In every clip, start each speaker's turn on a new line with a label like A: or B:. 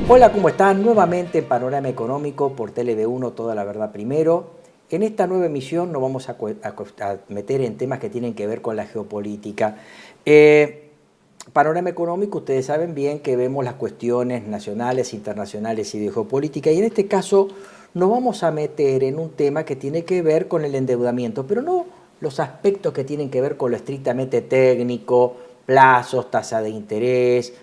A: Hola, ¿cómo están? Nuevamente en Panorama Económico por TLV1, Toda la Verdad Primero. En esta nueva emisión nos vamos a meter en temas que tienen que ver con la geopolítica. Panorama Económico, ustedes saben bien que vemos las cuestiones nacionales, internacionales y de geopolítica, y en este caso nos vamos a meter en un tema que tiene que ver con el endeudamiento, pero no los aspectos que tienen que ver con lo estrictamente técnico, plazos, tasa de interés,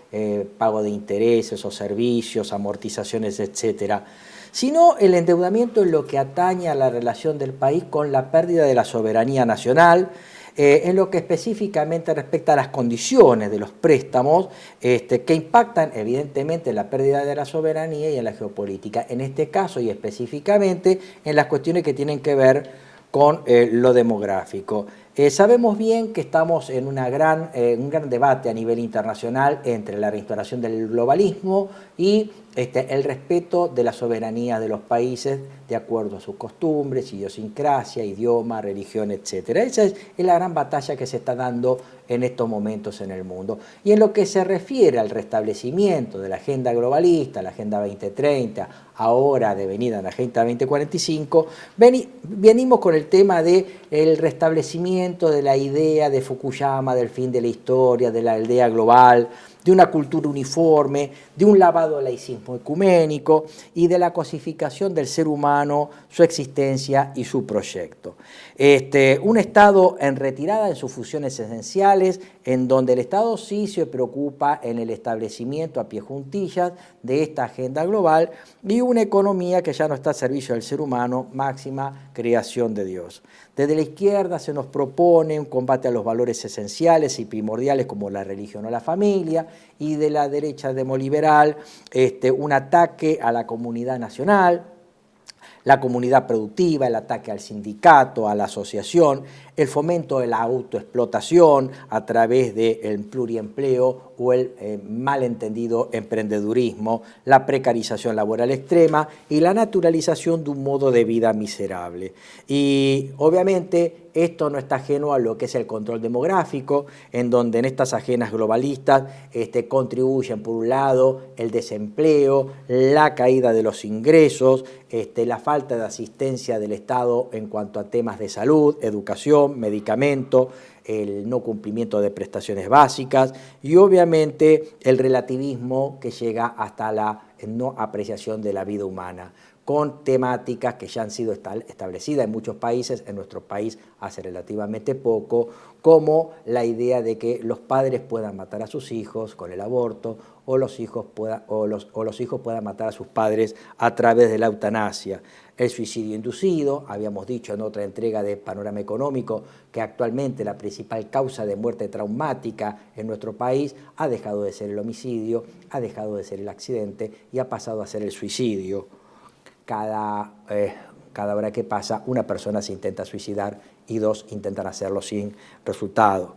A: pago de intereses o servicios, amortizaciones, etcétera, sino el endeudamiento en lo que atañe a la relación del país con la pérdida de la soberanía nacional, en lo que específicamente respecta a las condiciones de los préstamos que impactan evidentemente en la pérdida de la soberanía y en la geopolítica, en este caso y específicamente en las cuestiones que tienen que ver con lo demográfico. Sabemos bien que estamos en un gran debate a nivel internacional entre la reinstauración del globalismo y el respeto de la soberanía de los países de acuerdo a sus costumbres, idiosincrasia, idioma, religión, etc. Esa es la gran batalla que se está dando en estos momentos en el mundo. Y en lo que se refiere al restablecimiento de la agenda globalista, la Agenda 2030, ahora devenida en la Agenda 2045, venimos con el tema del restablecimiento de la idea de Fukuyama, del fin de la historia, de la aldea global, de una cultura uniforme, de un lavado al laicismo ecuménico y de la cosificación del ser humano, su existencia y su proyecto. Un Estado en retirada en sus funciones esenciales, en donde el Estado sí se preocupa en el establecimiento a pie juntillas de esta agenda global y una economía que ya no está al servicio del ser humano, máxima creación de Dios. Desde la izquierda se nos propone un combate a los valores esenciales y primordiales como la religión o la familia, y de la derecha demoliberal un ataque a la comunidad nacional, la comunidad productiva, el ataque al sindicato, a la asociación, el fomento de la autoexplotación a través del pluriempleo o el malentendido emprendedurismo, la precarización laboral extrema y la naturalización de un modo de vida miserable. Y obviamente esto no está ajeno a lo que es el control demográfico, en donde en estas agendas globalistas contribuyen por un lado el desempleo, la caída de los ingresos, la falta de asistencia del Estado en cuanto a temas de salud, educación, medicamento, el no cumplimiento de prestaciones básicas y obviamente el relativismo que llega hasta la no apreciación de la vida humana, con temáticas que ya han sido establecidas en muchos países, en nuestro país hace relativamente poco, como la idea de que los padres puedan matar a sus hijos con el aborto o los hijos puedan matar a sus padres a través de la eutanasia. El suicidio inducido, habíamos dicho en otra entrega de Panorama Económico que actualmente la principal causa de muerte traumática en nuestro país ha dejado de ser el homicidio, ha dejado de ser el accidente y ha pasado a ser el suicidio. Cada hora que pasa, una persona se intenta suicidar y dos intentan hacerlo sin resultado.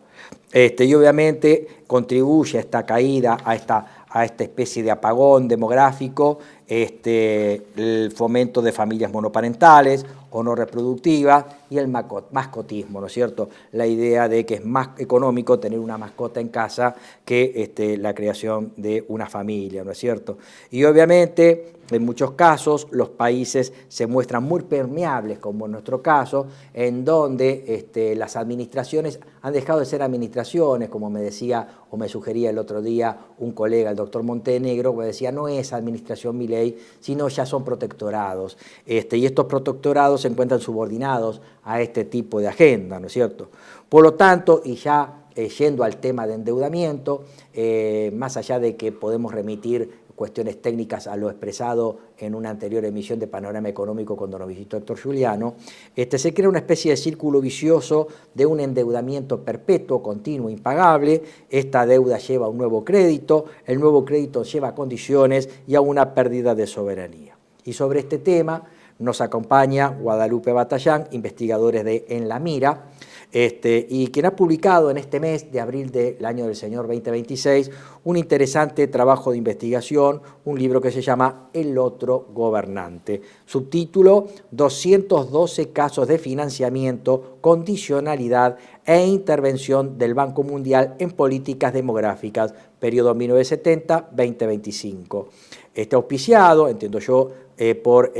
A: Y obviamente contribuye a esta caída, a esta especie de apagón demográfico, el fomento de familias monoparentales o no reproductivas y el mascotismo, ¿no es cierto? La idea de que es más económico tener una mascota en casa que la creación de una familia, ¿no es cierto? Y obviamente, en muchos casos, los países se muestran muy permeables, como en nuestro caso, en donde las administraciones han dejado de ser administraciones, como me decía o me sugería el otro día un colega, el doctor Montenegro, que decía, no es administración Milei, sino ya son protectorados. Y estos protectorados se encuentran subordinados a este tipo de agenda, ¿no es cierto? Por lo tanto, y ya yendo al tema de endeudamiento, más allá de que podemos remitir cuestiones técnicas a lo expresado en una anterior emisión de Panorama Económico cuando nos visitó Héctor Giuliano, se crea una especie de círculo vicioso de un endeudamiento perpetuo, continuo, impagable. Esta deuda lleva a un nuevo crédito, el nuevo crédito lleva a condiciones y a una pérdida de soberanía. Y sobre este tema nos acompaña Guadalupe Batallán, investigadores de En la Mira, y quien ha publicado en este mes de abril del año del Señor 2026 un interesante trabajo de investigación, un libro que se llama El otro gobernante. Subtítulo: 212 casos de financiamiento, condicionalidad e intervención del Banco Mundial en políticas demográficas, periodo 1970-2025. Está auspiciado, entiendo yo, por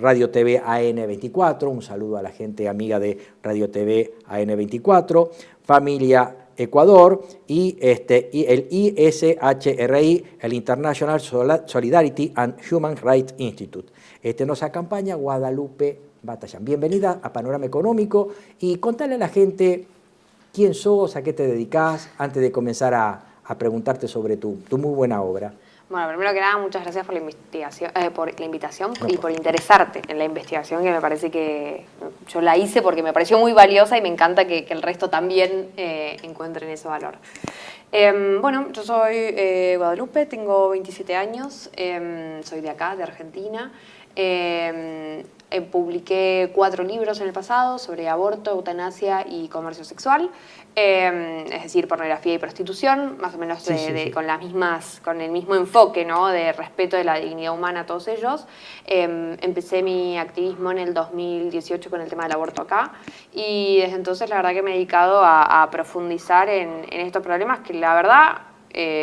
A: Radio TV AN24, un saludo a la gente amiga de Radio TV AN24, Familia Ecuador y el ISHRI, el International Solidarity and Human Rights Institute. Nos acompaña Guadalupe Batallán. Bienvenida a Panorama Económico y contale a la gente quién sos, a qué te dedicás, antes de comenzar a preguntarte sobre tu muy buena obra.
B: Bueno, primero que nada, muchas gracias por la invitación y por interesarte en la investigación, que me parece que yo la hice porque me pareció muy valiosa y me encanta que el resto también encuentren ese valor. Bueno, yo soy Guadalupe, tengo 27 años, soy de acá, de Argentina. Publiqué 4 libros en el pasado sobre aborto, eutanasia y comercio sexual, es decir, pornografía y prostitución, más o menos sí. Con el mismo enfoque, ¿no?, de respeto de la dignidad humana a todos ellos. Empecé mi activismo en el 2018 con el tema del aborto acá y desde entonces la verdad que me he dedicado a profundizar en estos problemas que la verdad...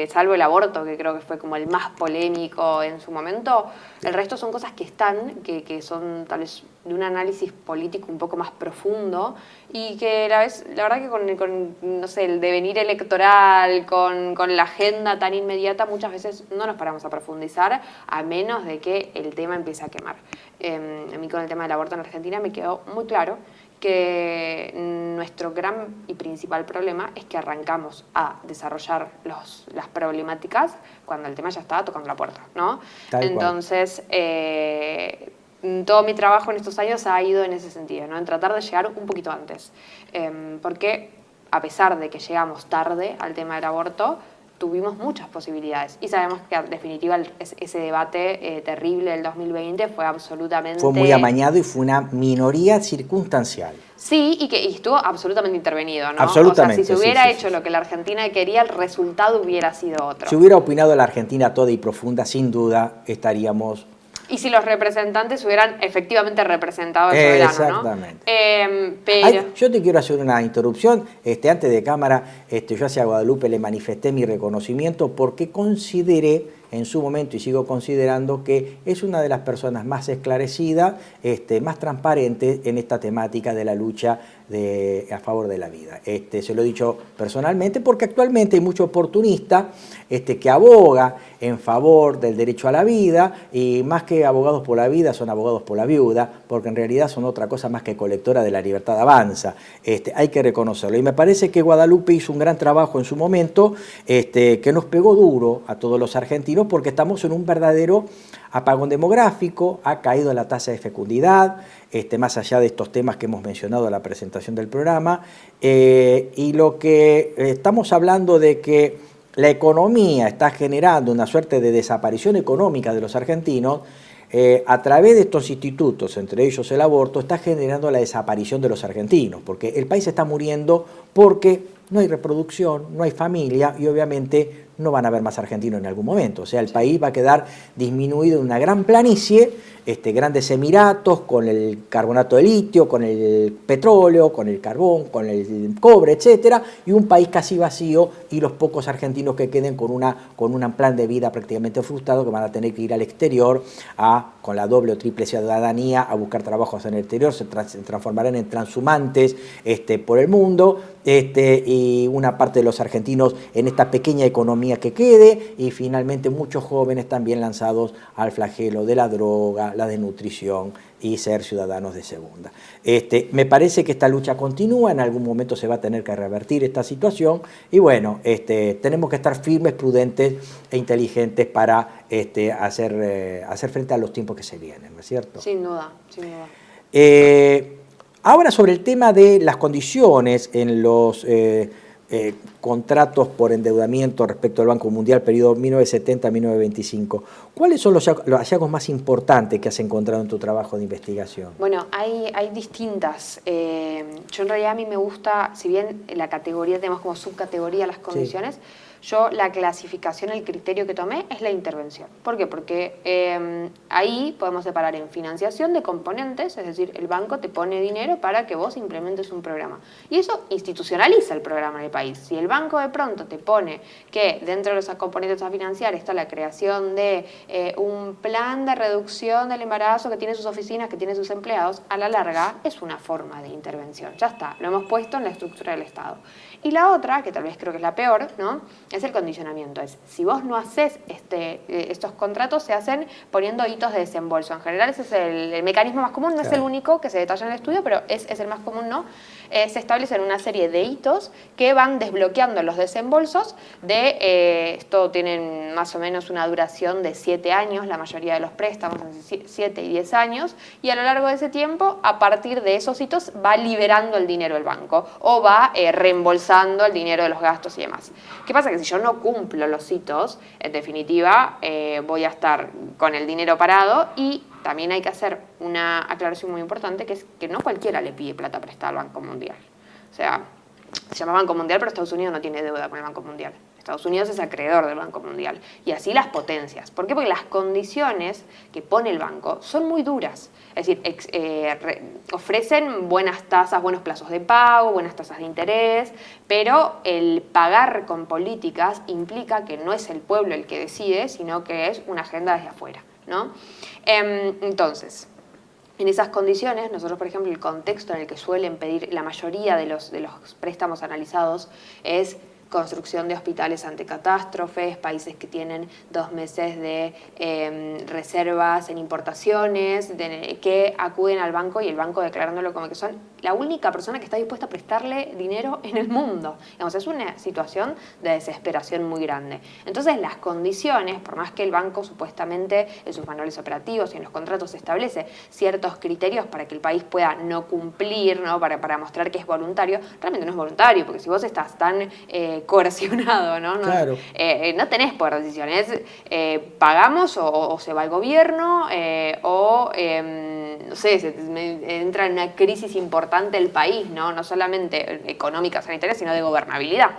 B: salvo el aborto, que creo que fue como el más polémico en su momento, el resto son cosas que están, que son tal vez de un análisis político un poco más profundo y que la verdad que con no sé, el devenir electoral, con la agenda tan inmediata, muchas veces no nos paramos a profundizar a menos de que el tema empiece a quemar. A mí con el tema del aborto en Argentina me quedó muy claro que nuestro gran y principal problema es que arrancamos a desarrollar las problemáticas cuando el tema ya estaba tocando la puerta, ¿no? Entonces, todo mi trabajo en estos años ha ido en ese sentido, ¿no?, en tratar de llegar un poquito antes. Porque a pesar de que llegamos tarde al tema del aborto, tuvimos muchas posibilidades y sabemos que en definitiva ese debate terrible del 2020 fue absolutamente...
A: Fue muy amañado y fue una minoría circunstancial.
B: Sí, y estuvo absolutamente intervenido, ¿no?
A: Absolutamente.
B: O sea, si se hubiera hecho lo que la Argentina quería, el resultado hubiera sido otro.
A: Si hubiera opinado la Argentina toda y profunda, sin duda estaríamos...
B: Y si los representantes hubieran efectivamente representado al soberano,
A: exactamente.
B: ¿no? Pero...
A: yo te quiero hacer una interrupción. Antes de cámara, yo hacia Guadalupe le manifesté mi reconocimiento porque consideré en su momento, y sigo considerando, que es una de las personas más esclarecidas, más transparentes en esta temática de la lucha a favor de la vida. Se lo he dicho personalmente porque actualmente hay mucho oportunista que aboga en favor del derecho a la vida y más que abogados por la vida son abogados por la viuda, porque en realidad son otra cosa más que colectora de la libertad avanza. Hay que reconocerlo. Y me parece que Guadalupe hizo un gran trabajo en su momento que nos pegó duro a todos los argentinos porque estamos en un verdadero apagón demográfico, ha caído la tasa de fecundidad, más allá de estos temas que hemos mencionado en la presentación del programa, y lo que estamos hablando de que la economía está generando una suerte de desaparición económica de los argentinos, a través de estos institutos, entre ellos el aborto, está generando la desaparición de los argentinos, porque el país está muriendo porque no hay reproducción, no hay familia y obviamente no van a haber más argentinos en algún momento. O sea, el país va a quedar disminuido en una gran planicie, grandes emiratos con el carbonato de litio, con el petróleo, con el carbón, con el cobre, etcétera, y un país casi vacío y los pocos argentinos que queden con un plan de vida prácticamente frustrado que van a tener que ir al exterior con la doble o triple ciudadanía a buscar trabajos en el exterior, se transformarán en transhumantes por el mundo, y una parte de los argentinos en esta pequeña economía que quede, y finalmente muchos jóvenes también lanzados al flagelo de la droga, la desnutrición y ser ciudadanos de segunda. Me parece que esta lucha continúa, en algún momento se va a tener que revertir esta situación y bueno, tenemos que estar firmes, prudentes e inteligentes para hacer frente a los tiempos que se vienen, ¿no es cierto?
B: Sin duda, sin duda.
A: Ahora sobre el tema de las condiciones en los contratos por endeudamiento respecto al Banco Mundial, periodo 1970-1925. ¿Cuáles son los hallazgos más importantes que has encontrado en tu trabajo de investigación?
B: Bueno, hay distintas. Yo en realidad a mí me gusta, si bien la categoría, tenemos como subcategoría las condiciones, yo la clasificación, el criterio que tomé es la intervención. ¿Por qué? Porque ahí podemos separar en financiación de componentes, es decir, el banco te pone dinero para que vos implementes un programa. Y eso institucionaliza el programa en el país. Si el banco de pronto te pone que dentro de esos componentes a financiar está la creación de un plan de reducción del embarazo que tiene sus oficinas, que tiene sus empleados, a la larga es una forma de intervención. Ya está, lo hemos puesto en la estructura del Estado. Y la otra, que tal vez creo que es la peor, ¿no?, es el condicionamiento. Es, si vos no haces estos contratos, se hacen poniendo hitos de desembolso. En general ese es el mecanismo más común, no es el único que se detalla en el estudio, pero es el más común, ¿no? Se establecen una serie de hitos que van desbloqueando los desembolsos de, esto tienen más o menos una duración de 7 años, la mayoría de los préstamos, 7 y 10 años, y a lo largo de ese tiempo, a partir de esos hitos, va liberando el dinero el banco, o va reembolsando el dinero de los gastos y demás. ¿Qué pasa? Que si yo no cumplo los hitos, en definitiva, voy a estar con el dinero parado. Y también hay que hacer una aclaración muy importante, que es que no cualquiera le pide plata prestada al Banco Mundial. O sea, se llama Banco Mundial, pero Estados Unidos no tiene deuda con el Banco Mundial. Estados Unidos es acreedor del Banco Mundial. Y así las potencias. ¿Por qué? Porque las condiciones que pone el banco son muy duras. Es decir, ofrecen buenas tasas, buenos plazos de pago, buenas tasas de interés, pero el pagar con políticas implica que no es el pueblo el que decide, sino que es una agenda desde afuera, ¿no? Entonces, en esas condiciones, nosotros, por ejemplo, el contexto en el que suelen pedir la mayoría de los préstamos analizados es construcción de hospitales ante catástrofes, países que tienen 2 meses de reservas en importaciones, que acuden al banco y el banco declarándolo como que son la única persona que está dispuesta a prestarle dinero en el mundo. Digamos, es una situación de desesperación muy grande. Entonces, las condiciones, por más que el banco supuestamente en sus manuales operativos y en los contratos establece ciertos criterios para que el país pueda no cumplir, ¿no?, para mostrar que es voluntario, realmente no es voluntario, porque si vos estás tan coercionado, ¿no?
A: Claro.
B: No tenés poder de decisión, es pagamos o se va el gobierno no sé, entra en una crisis importante el país, ¿no? No solamente económica, sanitaria, sino de gobernabilidad.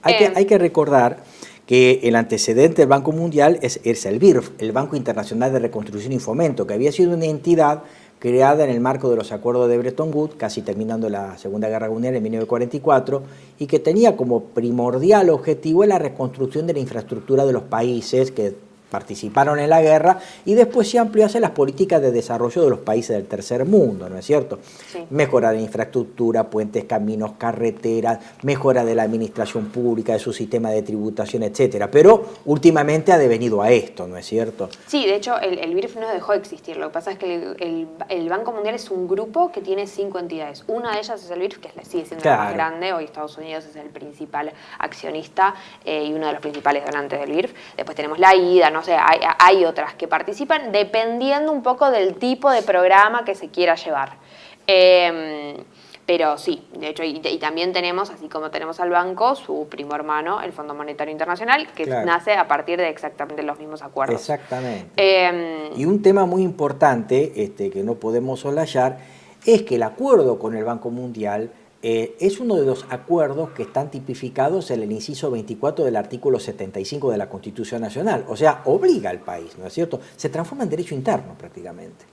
A: Hay que recordar que el antecedente del Banco Mundial es el BIRF, el Banco Internacional de Reconstrucción y Fomento, que había sido una entidad creada en el marco de los acuerdos de Bretton Woods, casi terminando la Segunda Guerra Mundial en 1944, y que tenía como primordial objetivo la reconstrucción de la infraestructura de los países que participaron en la guerra, y después se amplió hacia las políticas de desarrollo de los países del tercer mundo, ¿no es cierto? Sí. Mejora de infraestructura, puentes, caminos, carreteras, mejora de la administración pública, de su sistema de tributación, etcétera. Pero últimamente ha devenido a esto, ¿no es cierto?
B: Sí, de hecho el BIRF no dejó de existir. Lo que pasa es que el Banco Mundial es un grupo que tiene 5 entidades. Una de ellas es el BIRF, que sigue siendo la más grande. Hoy Estados Unidos es el principal accionista y uno de los principales donantes del BIRF. Después tenemos la IDA, ¿no? O sea, hay otras que participan dependiendo un poco del tipo de programa que se quiera llevar. Pero sí, de hecho, y también tenemos, así como tenemos al banco, su primo hermano, el Fondo Monetario Internacional, que nace a partir de exactamente los mismos acuerdos.
A: Exactamente. Y un tema muy importante que no podemos soslayar es que el acuerdo con el Banco Mundial es uno de los acuerdos que están tipificados en el inciso 24 del artículo 75 de la Constitución Nacional. O sea, obliga al país, ¿no es cierto? Se transforma en derecho interno prácticamente.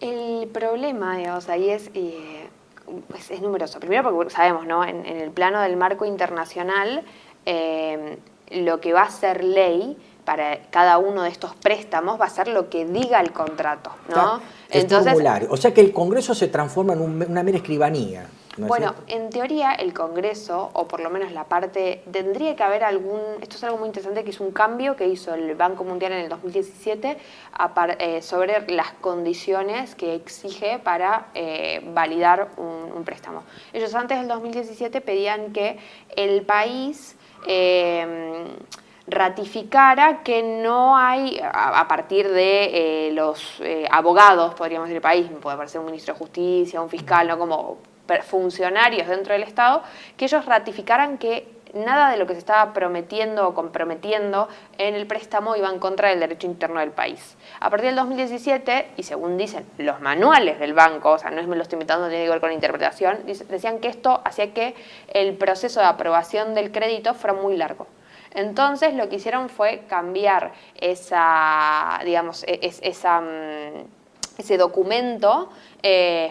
B: El problema, digamos, ahí es numeroso. Primero porque sabemos, ¿no?, en el plano del marco internacional, lo que va a ser ley para cada uno de estos préstamos va a ser lo que diga el contrato, ¿no?
A: Entonces, formulario. O sea que el Congreso se transforma en una mera escribanía. ¿No es
B: bueno,
A: cierto?
B: En teoría el Congreso, o por lo menos la parte, tendría que haber esto es algo muy interesante, que es un cambio que hizo el Banco Mundial en el 2017 sobre las condiciones que exige para validar un préstamo. Ellos antes del 2017 pedían que el país ratificara que no hay, a partir de los abogados, podríamos decir, del país, puede ser un ministro de Justicia, un fiscal, no como funcionarios dentro del Estado, que ellos ratificaran que nada de lo que se estaba prometiendo o comprometiendo en el préstamo iba en contra del derecho interno del país. A partir del 2017, y según dicen los manuales del banco, o sea, no es me lo estoy inventando, tiene que ver con la interpretación, decían que esto hacía que el proceso de aprobación del crédito fuera muy largo. Entonces lo que hicieron fue cambiar esa, digamos, ese documento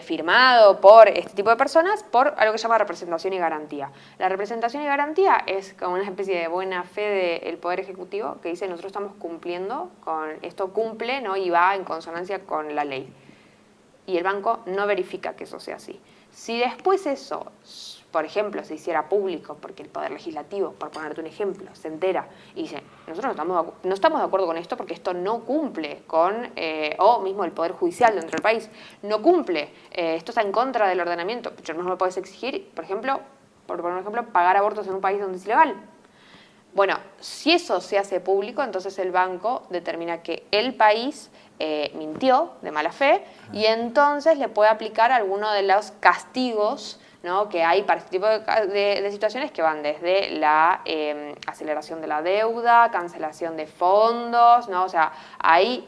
B: firmado por este tipo de personas por algo que se llama representación y garantía. La representación y garantía es como una especie de buena fe del Poder Ejecutivo que dice nosotros estamos cumpliendo con esto, cumple, ¿no? Y va en consonancia con la ley. Y el banco no verifica que eso sea así. Si después eso, por ejemplo, se hiciera público, porque el Poder Legislativo, por ponerte un ejemplo, se entera y dice, nosotros no estamos de acuerdo con esto porque esto no cumple con, o mismo el Poder Judicial dentro del país, no cumple, esto está en contra del ordenamiento, pero no me lo puedes exigir, por ejemplo, pagar abortos en un país donde es ilegal. Bueno, si eso se hace público, entonces el banco determina que el país mintió de mala fe y entonces le puede aplicar alguno de los castigos, ¿no?, que hay para este tipo de situaciones que van desde la aceleración de la deuda, cancelación de fondos, ¿no? O sea, hay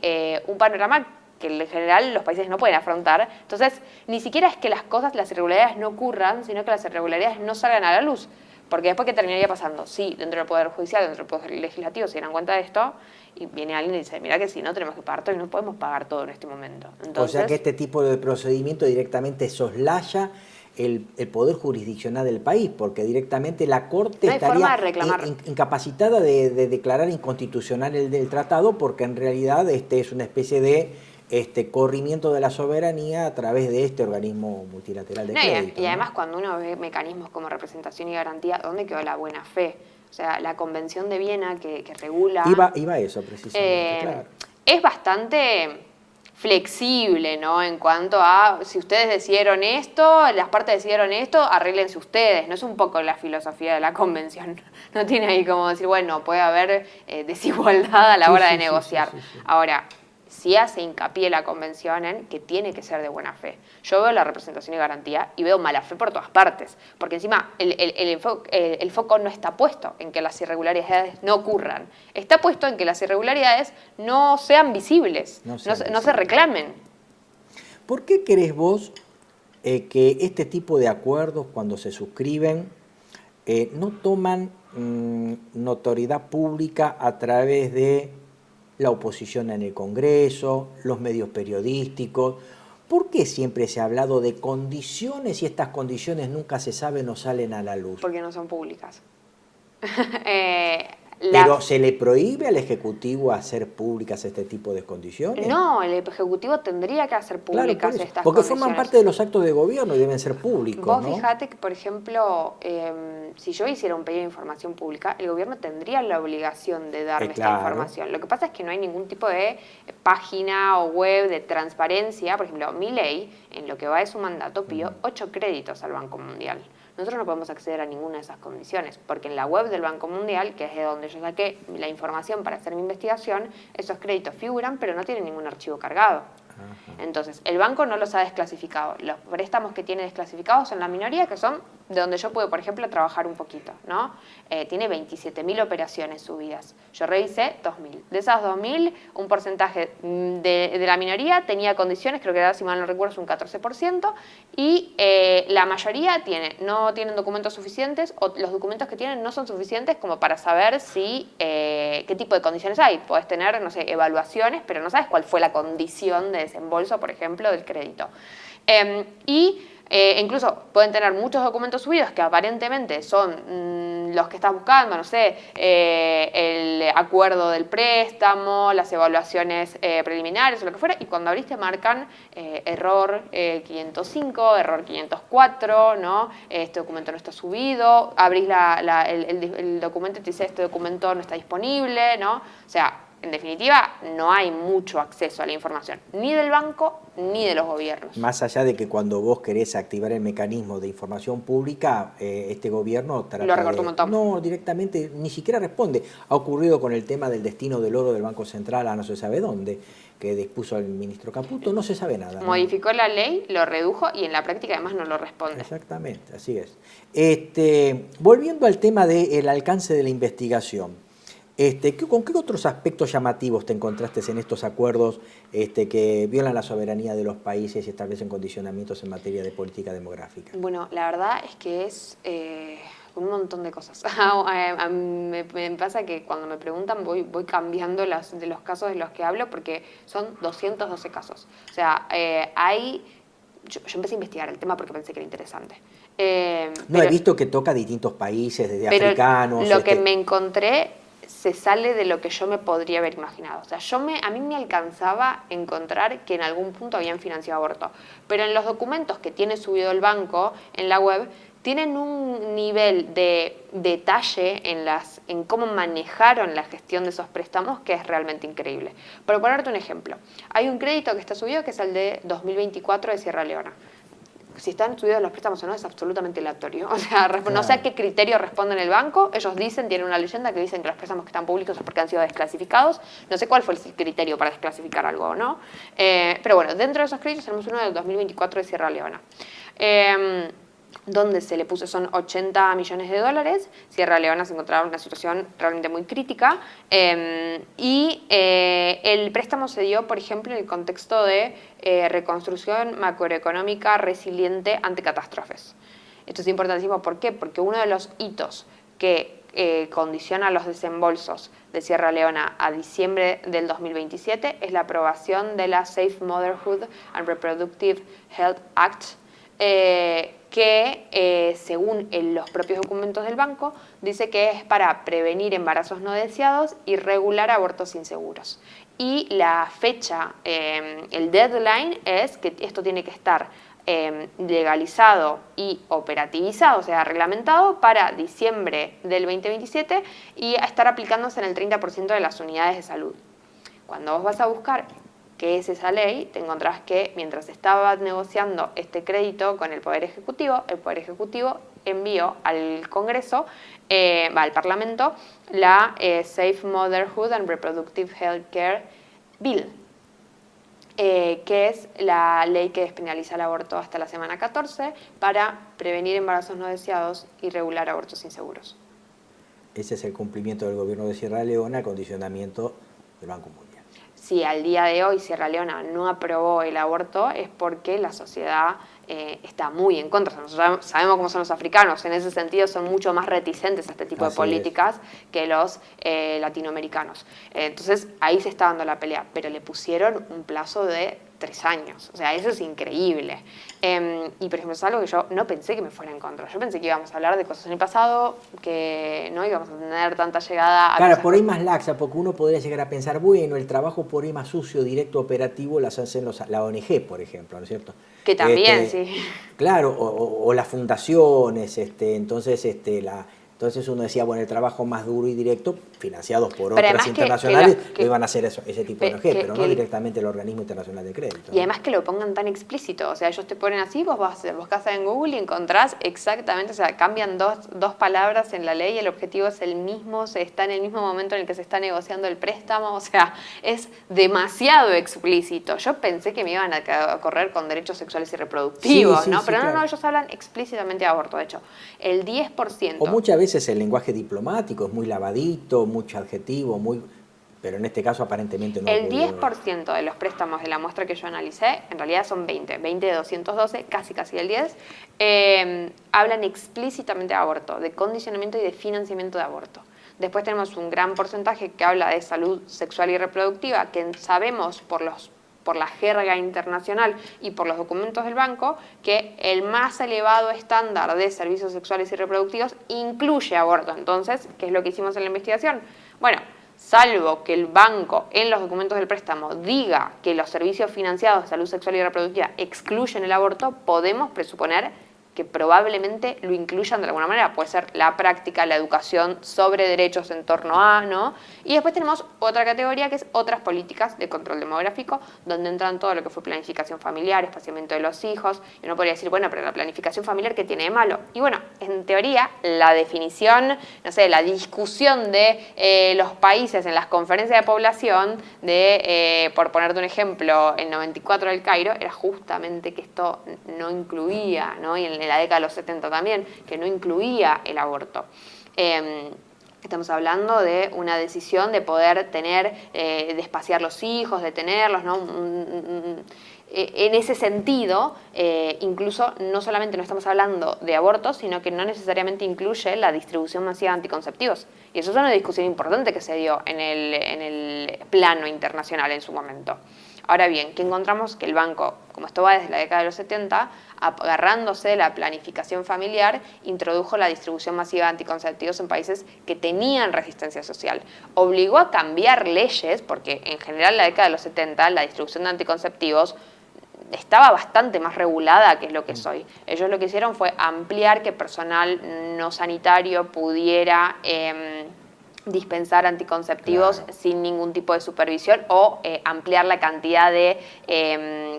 B: un panorama que en general los países no pueden afrontar. Entonces, ni siquiera es que las irregularidades no ocurran, sino que las irregularidades no salgan a la luz. Porque después, ¿qué terminaría pasando? Sí, dentro del Poder Judicial, dentro del Poder Legislativo se dieran cuenta de esto y viene alguien y dice, mira que si no tenemos que pagar todo y no podemos pagar todo en este momento. Entonces,
A: o sea que este tipo de procedimiento directamente soslaya el poder jurisdiccional del país, porque directamente la Corte
B: no hay
A: estaría
B: forma de reclamar.
A: incapacitada de declarar inconstitucional el tratado, porque en realidad es una especie de corrimiento de la soberanía a través de este organismo multilateral de crédito.
B: Y además cuando uno ve mecanismos como representación y garantía, ¿dónde quedó la buena fe? O sea, la Convención de Viena que regula...
A: Iba a eso precisamente, claro.
B: Es bastante flexible, ¿no? En cuanto a, si ustedes decidieron esto, las partes decidieron esto, arréglense ustedes. No es un poco la filosofía de la Convención. No tiene ahí como decir, bueno, puede haber desigualdad a la hora de negociar. Sí. Ahora, sí hace hincapié la Convención en que tiene que ser de buena fe. Yo veo la representación y garantía y veo mala fe por todas partes, porque encima el foco no está puesto en que las irregularidades no ocurran, está puesto en que las irregularidades no sean visibles, no se reclamen.
A: ¿Por qué querés vos que este tipo de acuerdos, cuando se suscriben, no toman notoriedad pública a través de la oposición en el Congreso, los medios periodísticos? ¿Por qué siempre se ha hablado de condiciones y estas condiciones nunca se saben o salen a la luz?
B: Porque no son públicas.
A: ¿Pero se le prohíbe al Ejecutivo hacer públicas este tipo de condiciones?
B: No, el Ejecutivo tendría que hacer públicas estas
A: porque
B: condiciones.
A: Forman parte de los actos de gobierno y deben ser públicos.
B: Vos fijate que, por ejemplo, si yo hiciera un pedido de información pública, el gobierno tendría la obligación de darme esta información. Lo que pasa es que no hay ningún tipo de página o web de transparencia. Por ejemplo, Milei, en lo que va de su mandato, pidió 8 créditos al Banco Mundial. Nosotros no podemos acceder a ninguna de esas condiciones, porque en la web del Banco Mundial, que es de donde yo saqué la información para hacer mi investigación, esos créditos figuran, pero no tienen ningún archivo cargado. Entonces, el banco no los ha desclasificado. Los préstamos que tiene desclasificados son la minoría, que son de donde yo puedo, por ejemplo, trabajar un poquito, ¿no? Tiene 27.000 operaciones subidas. Yo revisé 2.000. De esas 2.000, un porcentaje de la minoría tenía condiciones, creo que era, si mal no recuerdo, es un 14%, y la mayoría no tienen documentos suficientes, o los documentos que tienen no son suficientes como para saber qué tipo de condiciones hay. Podés tener, no sé, evaluaciones, pero no sabes cuál fue la condición de desembolso, por ejemplo, del crédito. Incluso pueden tener muchos documentos subidos que aparentemente son los que estás buscando, no sé, el acuerdo del préstamo, las evaluaciones preliminares o lo que fuera, y cuando abriste marcan error 505, error 504, ¿no? Este documento no está subido, abrís el documento y te dice este documento no está disponible, ¿no? O sea, En definitiva, no hay mucho acceso a la información, ni del banco ni de los gobiernos.
A: Más allá de que cuando vos querés activar el mecanismo de información pública, este gobierno trata
B: lo recortó un montón.
A: No, directamente ni siquiera responde. Ha ocurrido con el tema del destino del oro del Banco Central a no se sabe dónde, que dispuso el ministro Caputo, no se sabe nada.
B: Modificó la ley, lo redujo y en la práctica además no lo responde.
A: Exactamente, así es. Volviendo al tema del alcance de la investigación. ¿Con qué otros aspectos llamativos te encontraste en estos acuerdos que violan la soberanía de los países y establecen condicionamientos en materia de política demográfica?
B: Bueno, la verdad es que es un montón de cosas. Me pasa que cuando me preguntan voy cambiando de los casos de los que hablo porque son 212 casos. O sea, yo empecé a investigar el tema porque pensé que era interesante.
A: He visto que toca distintos países, desde africanos.
B: Lo que me encontré se sale de lo que yo me podría haber imaginado. O sea, a mí me alcanzaba encontrar que en algún punto habían financiado aborto. Pero en los documentos que tiene subido el banco en la web, tienen un nivel de detalle en cómo manejaron la gestión de esos préstamos que es realmente increíble. Por ponerte un ejemplo, hay un crédito que está subido que es el de 2024 de Sierra Leona. Si están estudiados los préstamos o no es absolutamente aleatorio. O sea, no sé a qué criterio responden el banco. Ellos tienen una leyenda que dicen que los préstamos que están públicos es porque han sido desclasificados. No sé cuál fue el criterio para desclasificar algo o no. Pero bueno, dentro de esos créditos tenemos uno del 2024 de Sierra Leona. Donde se le puso son 80 millones de dólares. Sierra Leona se encontraba en una situación realmente muy crítica. El préstamo se dio, por ejemplo, en el contexto de reconstrucción macroeconómica resiliente ante catástrofes. Esto es importantísimo, ¿por qué? Porque uno de los hitos que condiciona los desembolsos de Sierra Leona a diciembre del 2027 es la aprobación de la Safe Motherhood and Reproductive Health Act, que según los propios documentos del banco dice que es para prevenir embarazos no deseados y regular abortos inseguros. Y la fecha, el deadline es que esto tiene que estar legalizado y operativizado, o sea, reglamentado para diciembre del 2027 y a estar aplicándose en el 30% de las unidades de salud. Cuando vos vas a buscar qué es esa ley, te encontrás que mientras estaba negociando este crédito con el Poder Ejecutivo envió al Congreso, al Parlamento, la Safe Motherhood and Reproductive Healthcare Bill, que es la ley que despenaliza el aborto hasta la semana 14 para prevenir embarazos no deseados y regular abortos inseguros.
A: Ese es el cumplimiento del gobierno de Sierra Leona al condicionamiento del Banco Mundial.
B: Si al día de hoy Sierra Leona no aprobó el aborto es porque la sociedad está muy en contra. Nosotros sabemos cómo son los africanos, en ese sentido son mucho más reticentes a este tipo de políticas que los latinoamericanos. Entonces ahí se está dando la pelea, pero le pusieron un plazo de 3 años. O sea, eso es increíble. Y, por ejemplo, es algo que yo no pensé que me fuera en contra. Yo pensé que íbamos a hablar de cosas en el pasado, que no íbamos a tener tanta llegada a...
A: Claro, por ahí más laxa, porque uno podría llegar a pensar, bueno, el trabajo por ahí más sucio, directo, operativo, las hacen la ONG, por ejemplo, ¿no es cierto?
B: Que también, sí.
A: Claro, o las fundaciones, entonces uno decía, bueno, el trabajo más duro y directo, financiados por otras internacionales, lo iban a hacer ese tipo de ONG, pero no directamente el Organismo Internacional de Crédito.
B: Y además que lo pongan tan explícito, o sea, ellos te ponen así, vos buscás en Google y encontrás exactamente, o sea, cambian dos palabras en la ley, el objetivo es el mismo, está en el mismo momento en el que se está negociando el préstamo, o sea, es demasiado explícito. Yo pensé que me iban a correr con derechos sexuales y reproductivos, ¿no? Pero no, ellos hablan explícitamente de aborto. De hecho, el 10%...
A: O muchas veces el lenguaje diplomático es muy lavadito, mucho adjetivo, pero en este caso aparentemente no.
B: El 10% de los préstamos de la muestra que yo analicé, en realidad son 20 de 212, casi el 10, hablan explícitamente de aborto, de condicionamiento y de financiamiento de aborto. Después tenemos un gran porcentaje que habla de salud sexual y reproductiva, que sabemos por la jerga internacional y por los documentos del banco, que el más elevado estándar de servicios sexuales y reproductivos incluye aborto. Entonces, ¿qué es lo que hicimos en la investigación? Bueno, salvo que el banco en los documentos del préstamo diga que los servicios financiados de salud sexual y reproductiva excluyen el aborto, podemos presuponer que probablemente lo incluyan de alguna manera. Puede ser la práctica, la educación sobre derechos en torno a, ¿no? Y después tenemos otra categoría que es otras políticas de control demográfico, donde entran todo lo que fue planificación familiar, espaciamiento de los hijos. Y uno podría decir, bueno, pero la planificación familiar, ¿qué tiene de malo? Y bueno, en teoría, la definición, no sé, la discusión de los países en las conferencias de población, por ponerte un ejemplo, el 94 del Cairo, era justamente que esto no incluía, ¿no? Y en la década de los 70 también, que no incluía el aborto. Estamos hablando de una decisión de poder tener, de espaciar los hijos, de tenerlos, ¿no? En ese sentido, incluso no solamente no estamos hablando de abortos, sino que no necesariamente incluye la distribución masiva de anticonceptivos. Y eso es una discusión importante que se dio en el plano internacional en su momento. Ahora bien, ¿qué encontramos? Que el banco, como esto va desde la década de los 70, agarrándose de la planificación familiar, introdujo la distribución masiva de anticonceptivos en países que tenían resistencia social. Obligó a cambiar leyes, porque en general en la década de los 70 la distribución de anticonceptivos estaba bastante más regulada que es lo que es hoy. Ellos lo que hicieron fue ampliar que personal no sanitario pudiera dispensar anticonceptivos sin ningún tipo de supervisión o ampliar la cantidad de,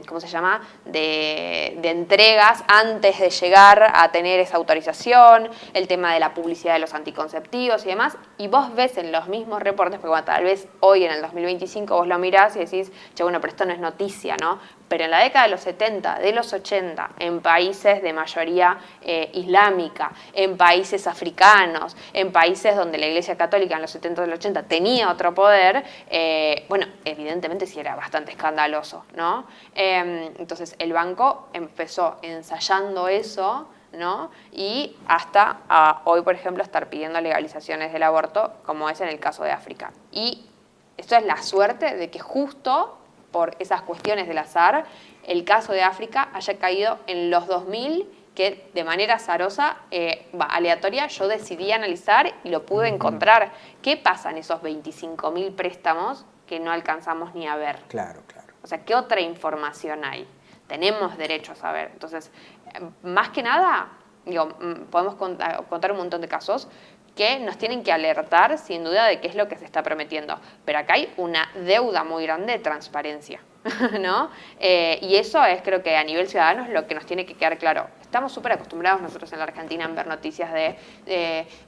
B: ¿cómo se llama?, de entregas antes de llegar a tener esa autorización, el tema de la publicidad de los anticonceptivos y demás. Y vos ves en los mismos reportes, porque bueno, tal vez hoy en el 2025 vos lo mirás y decís, che, bueno, pero esto no es noticia, ¿no? Pero en la década de los 70, de los 80, en países de mayoría islámica, en países africanos, en países donde la Iglesia Católica en los 70 y los 80 tenía otro poder, bueno, evidentemente sí era bastante escandaloso, ¿no? Entonces el banco empezó ensayando eso, ¿no? Y hasta hoy, por ejemplo, estar pidiendo legalizaciones del aborto, como es en el caso de África. Y esto es la suerte de que justo por esas cuestiones del azar, el caso de África haya caído en los 2000, que de manera azarosa, aleatoria, yo decidí analizar y lo pude encontrar. ¿Qué pasa en esos 25.000 préstamos que no alcanzamos ni a ver?
A: Claro, claro.
B: O sea, ¿qué otra información hay? Tenemos derecho a saber. Entonces, más que nada, digo, podemos contar un montón de casos que nos tienen que alertar sin duda de qué es lo que se está prometiendo. Pero acá hay una deuda muy grande de transparencia, ¿no? Y eso es, creo que a nivel ciudadano, es lo que nos tiene que quedar claro. Estamos súper acostumbrados nosotros en la Argentina a ver noticias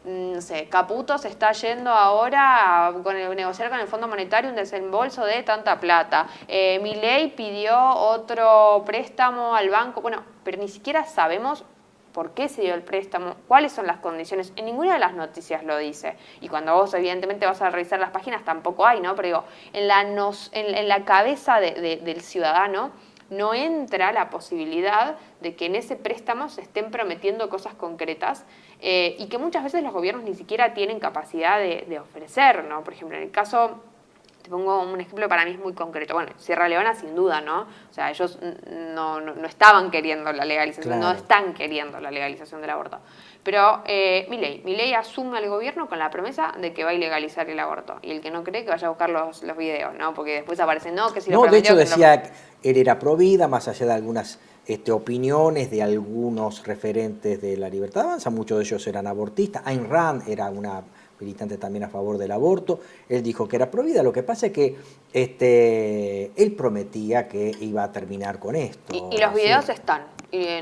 B: no sé, Caputo se está yendo ahora a negociar con el Fondo Monetario un desembolso de tanta plata. Milei pidió otro préstamo al banco. Bueno, pero ni siquiera sabemos por qué se dio el préstamo, cuáles son las condiciones. En ninguna de las noticias lo dice. Y cuando vos evidentemente vas a revisar las páginas tampoco hay, ¿no? Pero digo, en la cabeza del ciudadano no entra la posibilidad de que en ese préstamo se estén prometiendo cosas concretas y que muchas veces los gobiernos ni siquiera tienen capacidad de ofrecer, ¿no? Por ejemplo, en el caso... Te pongo un ejemplo para mí es muy concreto. Bueno, Sierra Leona sin duda, ¿no? O sea, ellos no estaban queriendo la legalización,
A: claro.
B: No están queriendo la legalización del aborto. Pero Milei asume al gobierno con la promesa de que va a ilegalizar el aborto. Y el que no cree que vaya a buscar los videos, ¿no? Porque después aparecen, no, que si lo
A: No, de
B: prometió,
A: hecho
B: que
A: decía que él era pro vida, más allá de algunas opiniones de algunos referentes de la Libertad Avanza, muchos de ellos eran abortistas. Ayn Rand era una militante también a favor del aborto. Él dijo que era pro vida. Lo que pasa es que él prometía que iba a terminar con esto.
B: Y los videos están,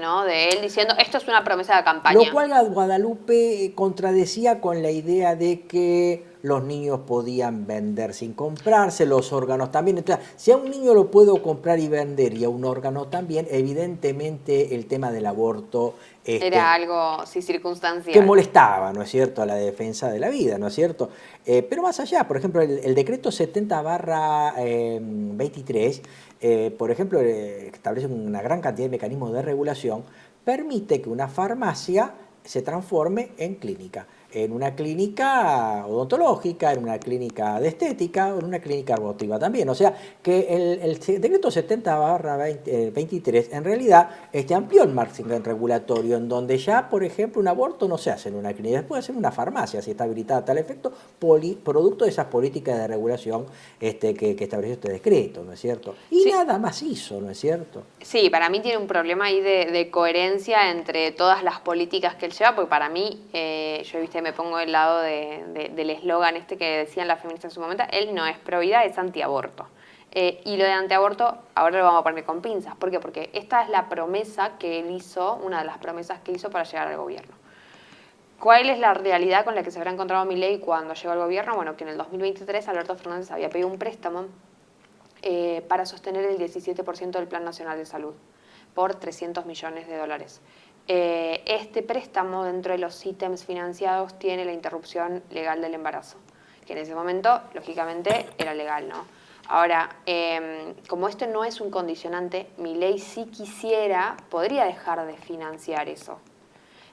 B: ¿no? De él diciendo, esto es una promesa de campaña.
A: Lo cual Guadalupe contradecía con la idea de que los niños podían vender sin comprarse, los órganos también. Entonces, si a un niño lo puedo comprar y vender y a un órgano también, evidentemente el tema del aborto...
B: era algo, sí, circunstancial.
A: Que molestaba, ¿no es cierto?, a la defensa de la vida, ¿no es cierto? Pero más allá, por ejemplo, el decreto 70/23, por ejemplo, establece una gran cantidad de mecanismos de regulación, permite que una farmacia se transforme en clínica. en una clínica odontológica, en una clínica de estética o en una clínica abortiva también. O sea que el decreto 70/23 en realidad amplió el margen regulatorio, en donde ya, por ejemplo, un aborto no se hace en una clínica, puede ser en una farmacia, si está habilitada a tal efecto, producto de esas políticas de regulación que estableció este decreto, ¿no es cierto? Y nada más hizo, ¿no es cierto?
B: Sí, para mí tiene un problema ahí de coherencia entre todas las políticas que él lleva, porque para mí, yo me pongo del lado del eslogan que decían las feministas en su momento, él no es pro vida, es antiaborto. Y lo de antiaborto ahora lo vamos a poner con pinzas. ¿Por qué? Porque esta es la promesa que él hizo, una de las promesas que hizo para llegar al gobierno. ¿Cuál es la realidad con la que se habrá encontrado Milei cuando llegó al gobierno? Bueno, que en el 2023 Alberto Fernández había pedido un préstamo para sostener el 17% del Plan Nacional de Salud por $300 millones. Este préstamo, dentro de los ítems financiados, tiene la interrupción legal del embarazo, que en ese momento, lógicamente, era legal, ¿no? Ahora, como esto no es un condicionante, Milei, si quisiera, podría dejar de financiar eso.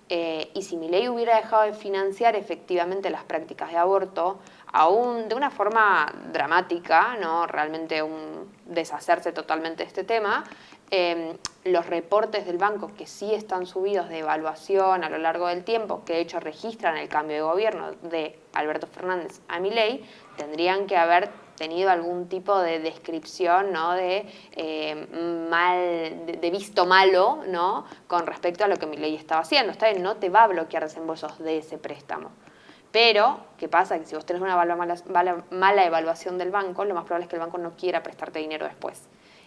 B: Y si Milei hubiera dejado de financiar efectivamente las prácticas de aborto, aún de una forma dramática, ¿no? Realmente un deshacerse totalmente de este tema, los reportes del banco, que sí están subidos de evaluación a lo largo del tiempo, que de hecho registran el cambio de gobierno de Alberto Fernández a Milei, tendrían que haber tenido algún tipo de descripción, ¿no? de visto malo, ¿no? Con respecto a lo que Milei estaba haciendo. Está bien, no te va a bloquear desembolsos de ese préstamo. Pero, ¿qué pasa? Que si vos tenés una mala evaluación del banco, lo más probable es que el banco no quiera prestarte dinero después.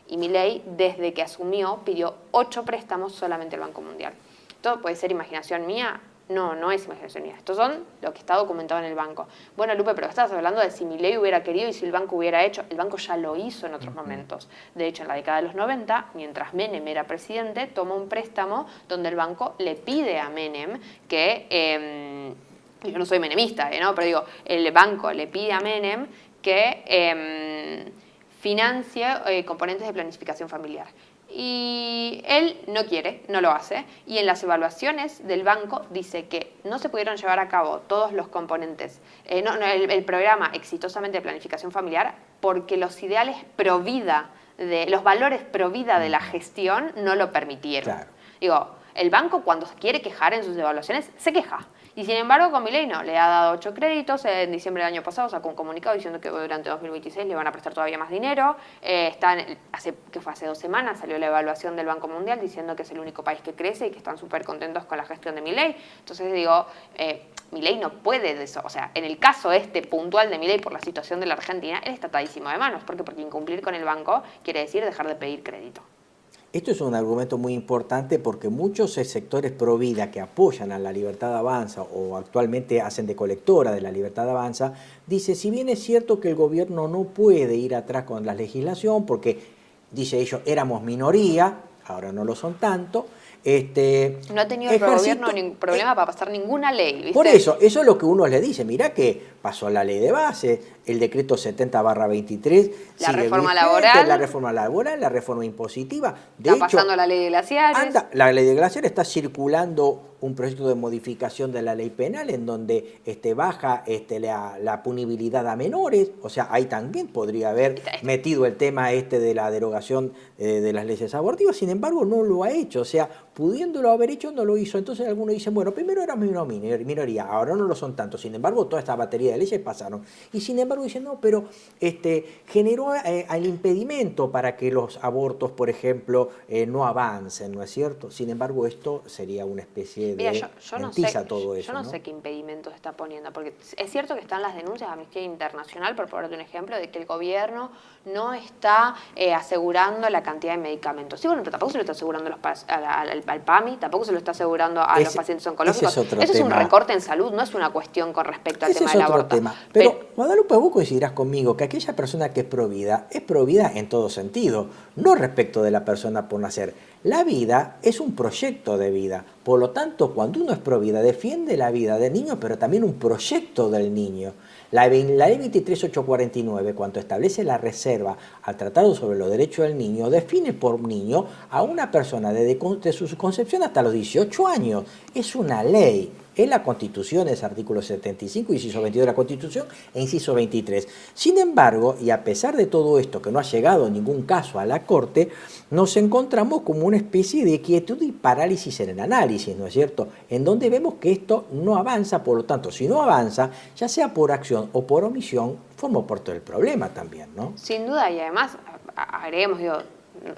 B: Y Milei, desde que asumió, pidió 8 préstamos solamente al Banco Mundial. ¿Esto puede ser imaginación mía? No, no es imaginación mía. Estos son lo que está documentado en el banco. Bueno, Lupe, pero estabas hablando de si Milei hubiera querido y si el banco hubiera hecho. El banco ya lo hizo en otros momentos. De hecho, en la década de los 90, mientras Menem era presidente, tomó un préstamo donde el banco le pide a Menem que... yo no soy menemista, ¿no? Pero digo, el banco le pide a Menem que financie componentes de planificación familiar. Y él no quiere, no lo hace, y en las evaluaciones del banco dice que no se pudieron llevar a cabo todos los componentes, el programa exitosamente de planificación familiar, porque los ideales pro vida, los valores pro vida de la gestión no lo permitieron. Claro. Digo, el banco cuando se quiere quejar en sus evaluaciones, se queja. Y sin embargo, con Milei no, le ha dado 8 créditos, en diciembre del año pasado sacó un comunicado diciendo que durante 2026 le van a prestar todavía más dinero, hace 2 semanas salió la evaluación del Banco Mundial diciendo que es el único país que crece y que están súper contentos con la gestión de Milei. Entonces digo, Milei no puede de eso, o sea, en el caso puntual de Milei por la situación de la Argentina, él está atadísimo de manos. ¿Por qué? Porque incumplir con el banco quiere decir dejar de pedir crédito.
A: Esto es un argumento muy importante porque muchos sectores pro vida que apoyan a la Libertad Avanza o actualmente hacen de colectora de la Libertad Avanza, dice, si bien es cierto que el gobierno no puede ir atrás con la legislación porque, dice ellos, éramos minoría, ahora no lo son tanto,
B: no ha tenido el gobierno ningún problema para pasar ninguna ley, ¿viste?
A: Por eso es lo que uno le dice, mirá que pasó la ley de base, el decreto 70/23,
B: la reforma laboral,
A: la reforma impositiva.
B: Está pasando la ley de glaciares.
A: La ley de glaciares está circulando un proyecto de modificación de la ley penal en donde baja la punibilidad a menores, o sea, ahí también podría haber metido el tema de la derogación de las leyes abortivas, sin embargo no lo ha hecho, o sea, pudiéndolo haber hecho no lo hizo. Entonces algunos dicen, bueno, primero éramos una minoría, ahora no lo son tanto, sin embargo toda esta batería de leyes pasaron, y sin embargo dicen, no, pero generó el impedimento para que los abortos, por ejemplo, no avancen, ¿no es cierto? Sin embargo, esto sería una especie de mentira todo eso.
B: Yo no sé qué impedimento se está poniendo, porque es cierto que están las denuncias de Amnistía Internacional, por ponerte un ejemplo, de que el gobierno no está asegurando la cantidad de medicamentos. Sí, bueno, pero tampoco se lo está asegurando al PAMI, tampoco se lo está asegurando a los pacientes oncológicos. Eso es un recorte en salud, no es una cuestión con respecto al tema del aborto.
A: Pero Guadalupe, vos coincidirás conmigo que aquella persona que es provida en todo sentido, no respecto de la persona por nacer. La vida es un proyecto de vida, por lo tanto, cuando uno es provida, defiende la vida del niño, pero también un proyecto del niño. La ley 23849, cuando establece la reserva al Tratado sobre los Derechos del Niño, define por niño a una persona desde su concepción hasta los 18 años. Es una ley en la Constitución, es artículo 75, inciso 22 de la Constitución e inciso 23. Sin embargo, y a pesar de todo esto, que no ha llegado en ningún caso a la Corte, nos encontramos como una especie de quietud y parálisis en el análisis, ¿no es cierto? En donde vemos que esto no avanza, por lo tanto, si no avanza, ya sea por acción o por omisión, forma parte del problema también, ¿no?
B: Sin duda, y además, agreguemos, digo,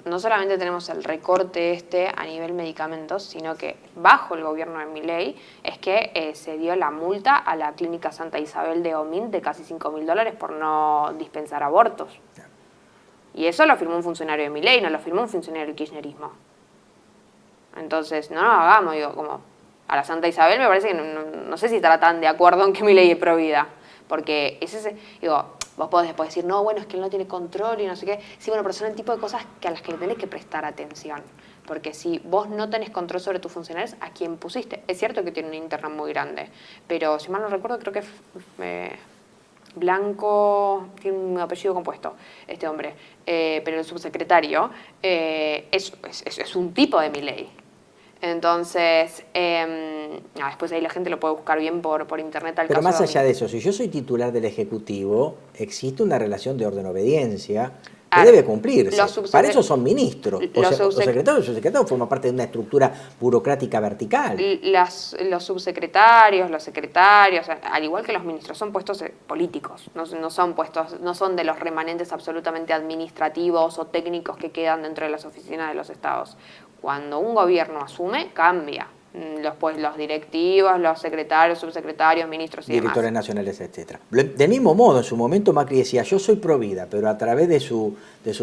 B: no solamente tenemos el recorte a nivel medicamentos, sino que bajo el gobierno de Milei es que se dio la multa a la Clínica Santa Isabel de Omint de casi $5.000 por no dispensar abortos. Y eso lo firmó un funcionario de Milei, no lo firmó un funcionario del kirchnerismo. Entonces, no nos hagamos, digo, como a la Santa Isabel me parece que no sé si estará tan de acuerdo en que Milei es pro vida, porque digo, vos podés después decir, no, bueno, es que él no tiene control y no sé qué. Sí, bueno, pero son el tipo de cosas a las que le tenés que prestar atención. Porque si vos no tenés control sobre tus funcionarios, ¿a quién pusiste? Es cierto que tiene una interna muy grande, pero si mal no recuerdo, creo que Blanco, tiene un apellido compuesto, este hombre, pero el subsecretario es un tipo de Milei. Entonces, después ahí la gente lo puede buscar bien por internet.
A: Pero más allá de eso, si yo soy titular del Ejecutivo, existe una relación de orden-obediencia que debe cumplirse. Para eso son ministros. Los secretarios forman parte de una estructura burocrática vertical.
B: Los subsecretarios, los secretarios, al igual que los ministros, son puestos políticos. No son de los remanentes absolutamente administrativos o técnicos que quedan dentro de las oficinas de los estados. Cuando un gobierno asume, cambia. Los directivos, los secretarios, subsecretarios, ministros y
A: directores
B: demás.
A: Nacionales, etc. Del mismo modo, en su momento Macri decía, yo soy pro vida, pero a través de su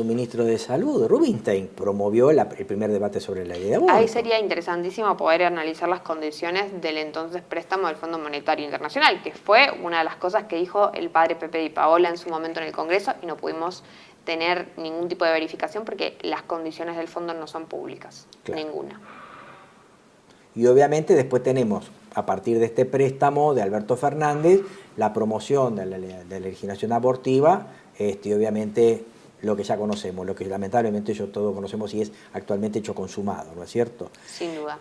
A: ministro de Salud, Rubinstein, promovió el primer debate sobre la ley de aborto.
B: Ahí sería interesantísimo poder analizar las condiciones del entonces préstamo del Fondo Monetario Internacional, que fue una de las cosas que dijo el padre Pepe Di Paola en su momento en el Congreso, y no pudimos tener ningún tipo de verificación porque las condiciones del fondo no son públicas, claro. Ninguna.
A: Y obviamente después tenemos, a partir de este préstamo de Alberto Fernández, la promoción de la legislación abortiva, y obviamente lo que ya conocemos, lo que lamentablemente todos conocemos y es actualmente hecho consumado, ¿no es cierto?
B: Sin duda.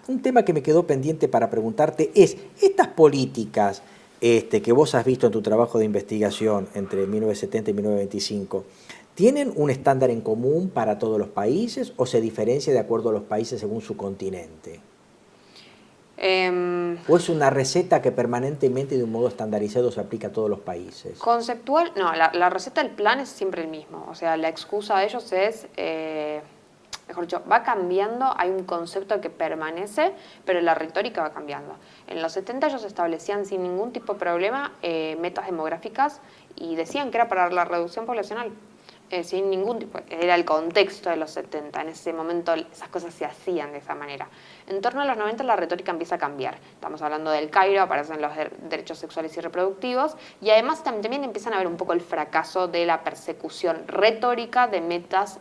A: Un tema que me quedó pendiente para preguntarte es, estas políticas que vos has visto en tu trabajo de investigación entre 1970 y 1925, ¿tienen un estándar en común para todos los países o se diferencia de acuerdo a los países según su continente? ¿O es una receta que permanentemente de un modo estandarizado se aplica a todos los países?
B: Conceptual, no, la receta del plan es siempre el mismo. O sea, la excusa de ellos es, mejor dicho, va cambiando, hay un concepto que permanece, pero la retórica va cambiando. En los 70 ellos establecían sin ningún tipo de problema metas demográficas y decían que era para la reducción poblacional. Sin ningún tipo, era el contexto de los 70, en ese momento esas cosas se hacían de esa manera. En torno a los 90 la retórica empieza a cambiar, estamos hablando del Cairo, aparecen los derechos sexuales y reproductivos, y además también empiezan a ver un poco el fracaso de la persecución retórica de metas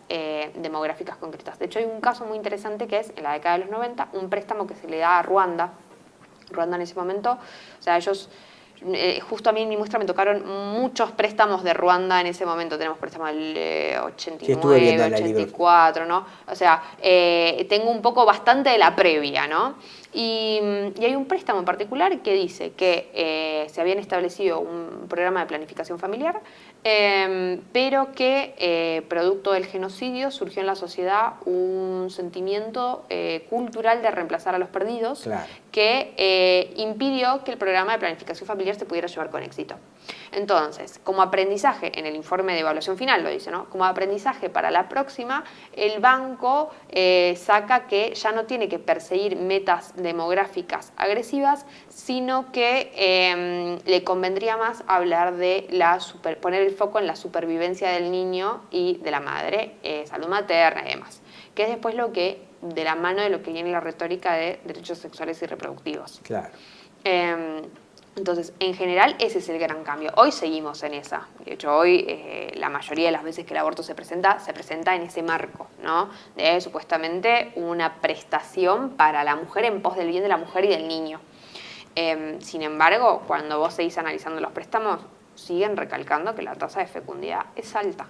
B: demográficas concretas. De hecho hay un caso muy interesante que es, en la década de los 90, un préstamo que se le da a Ruanda en ese momento, o sea, ellos... justo a mí en mi muestra me tocaron muchos préstamos de Ruanda en ese momento. Tenemos préstamos del 89, 84, ¿no? O sea, tengo un poco bastante de la previa, ¿no? Y hay un préstamo en particular que dice que se habían establecido un programa de planificación familiar, pero que producto del genocidio surgió en la sociedad un sentimiento cultural de reemplazar a los perdidos, claro, que impidió que el programa de planificación familiar se pudiera llevar con éxito. Entonces, como aprendizaje, en el informe de evaluación final lo dice, ¿no? Como aprendizaje para la próxima, el banco saca que ya no tiene que perseguir metas demográficas agresivas, sino que le convendría más hablar de poner el foco en la supervivencia del niño y de la madre, salud materna y demás, que es después lo que, de la mano de lo que viene la retórica de derechos sexuales y reproductivos.
A: Claro.
B: Entonces, en general, ese es el gran cambio. Hoy seguimos en esa. De hecho, hoy la mayoría de las veces que el aborto se presenta en ese marco, ¿no? De supuestamente una prestación para la mujer en pos del bien de la mujer y del niño. Sin embargo, cuando vos seguís analizando los préstamos, siguen recalcando que la tasa de fecundidad es alta.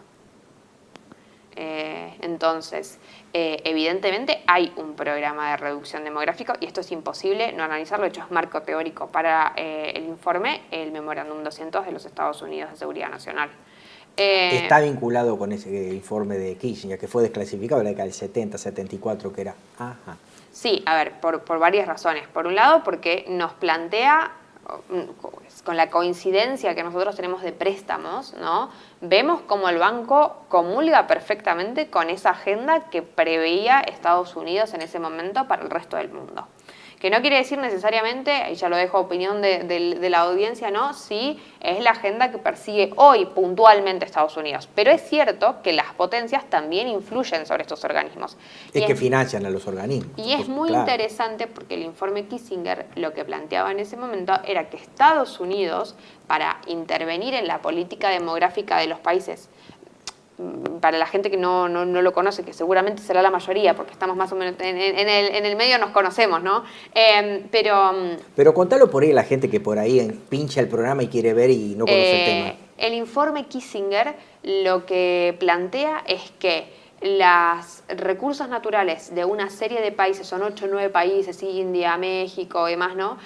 B: Entonces, evidentemente hay un programa de reducción demográfico y esto es imposible no analizarlo. De hecho, es marco teórico para el informe, el Memorándum 200 de los Estados Unidos de Seguridad Nacional.
A: Está vinculado con ese informe de Kissinger, que fue desclasificado en la década del 70, 74, que era... Ajá.
B: Sí, a ver, por varias razones. Por un lado, porque nos plantea, con la coincidencia que nosotros tenemos de préstamos, ¿no? Vemos cómo el banco comulga perfectamente con esa agenda que preveía Estados Unidos en ese momento para el resto del mundo. Que no quiere decir necesariamente, ahí ya lo dejo a opinión de la audiencia, ¿no? Si es la agenda que persigue hoy puntualmente Estados Unidos. Pero es cierto que las potencias también influyen sobre estos organismos.
A: Es que financian a los organismos.
B: Y es muy interesante porque el informe Kissinger lo que planteaba en ese momento era que Estados Unidos, para intervenir en la política demográfica de los países, para la gente que no lo conoce, que seguramente será la mayoría, porque estamos más o menos en el medio, nos conocemos, ¿no?
A: Pero contalo por ahí a la gente que por ahí pincha el programa y quiere ver y no conoce el tema.
B: El informe Kissinger lo que plantea es que los recursos naturales de una serie de países, son 8 o 9 países, India, México y demás, ¿no?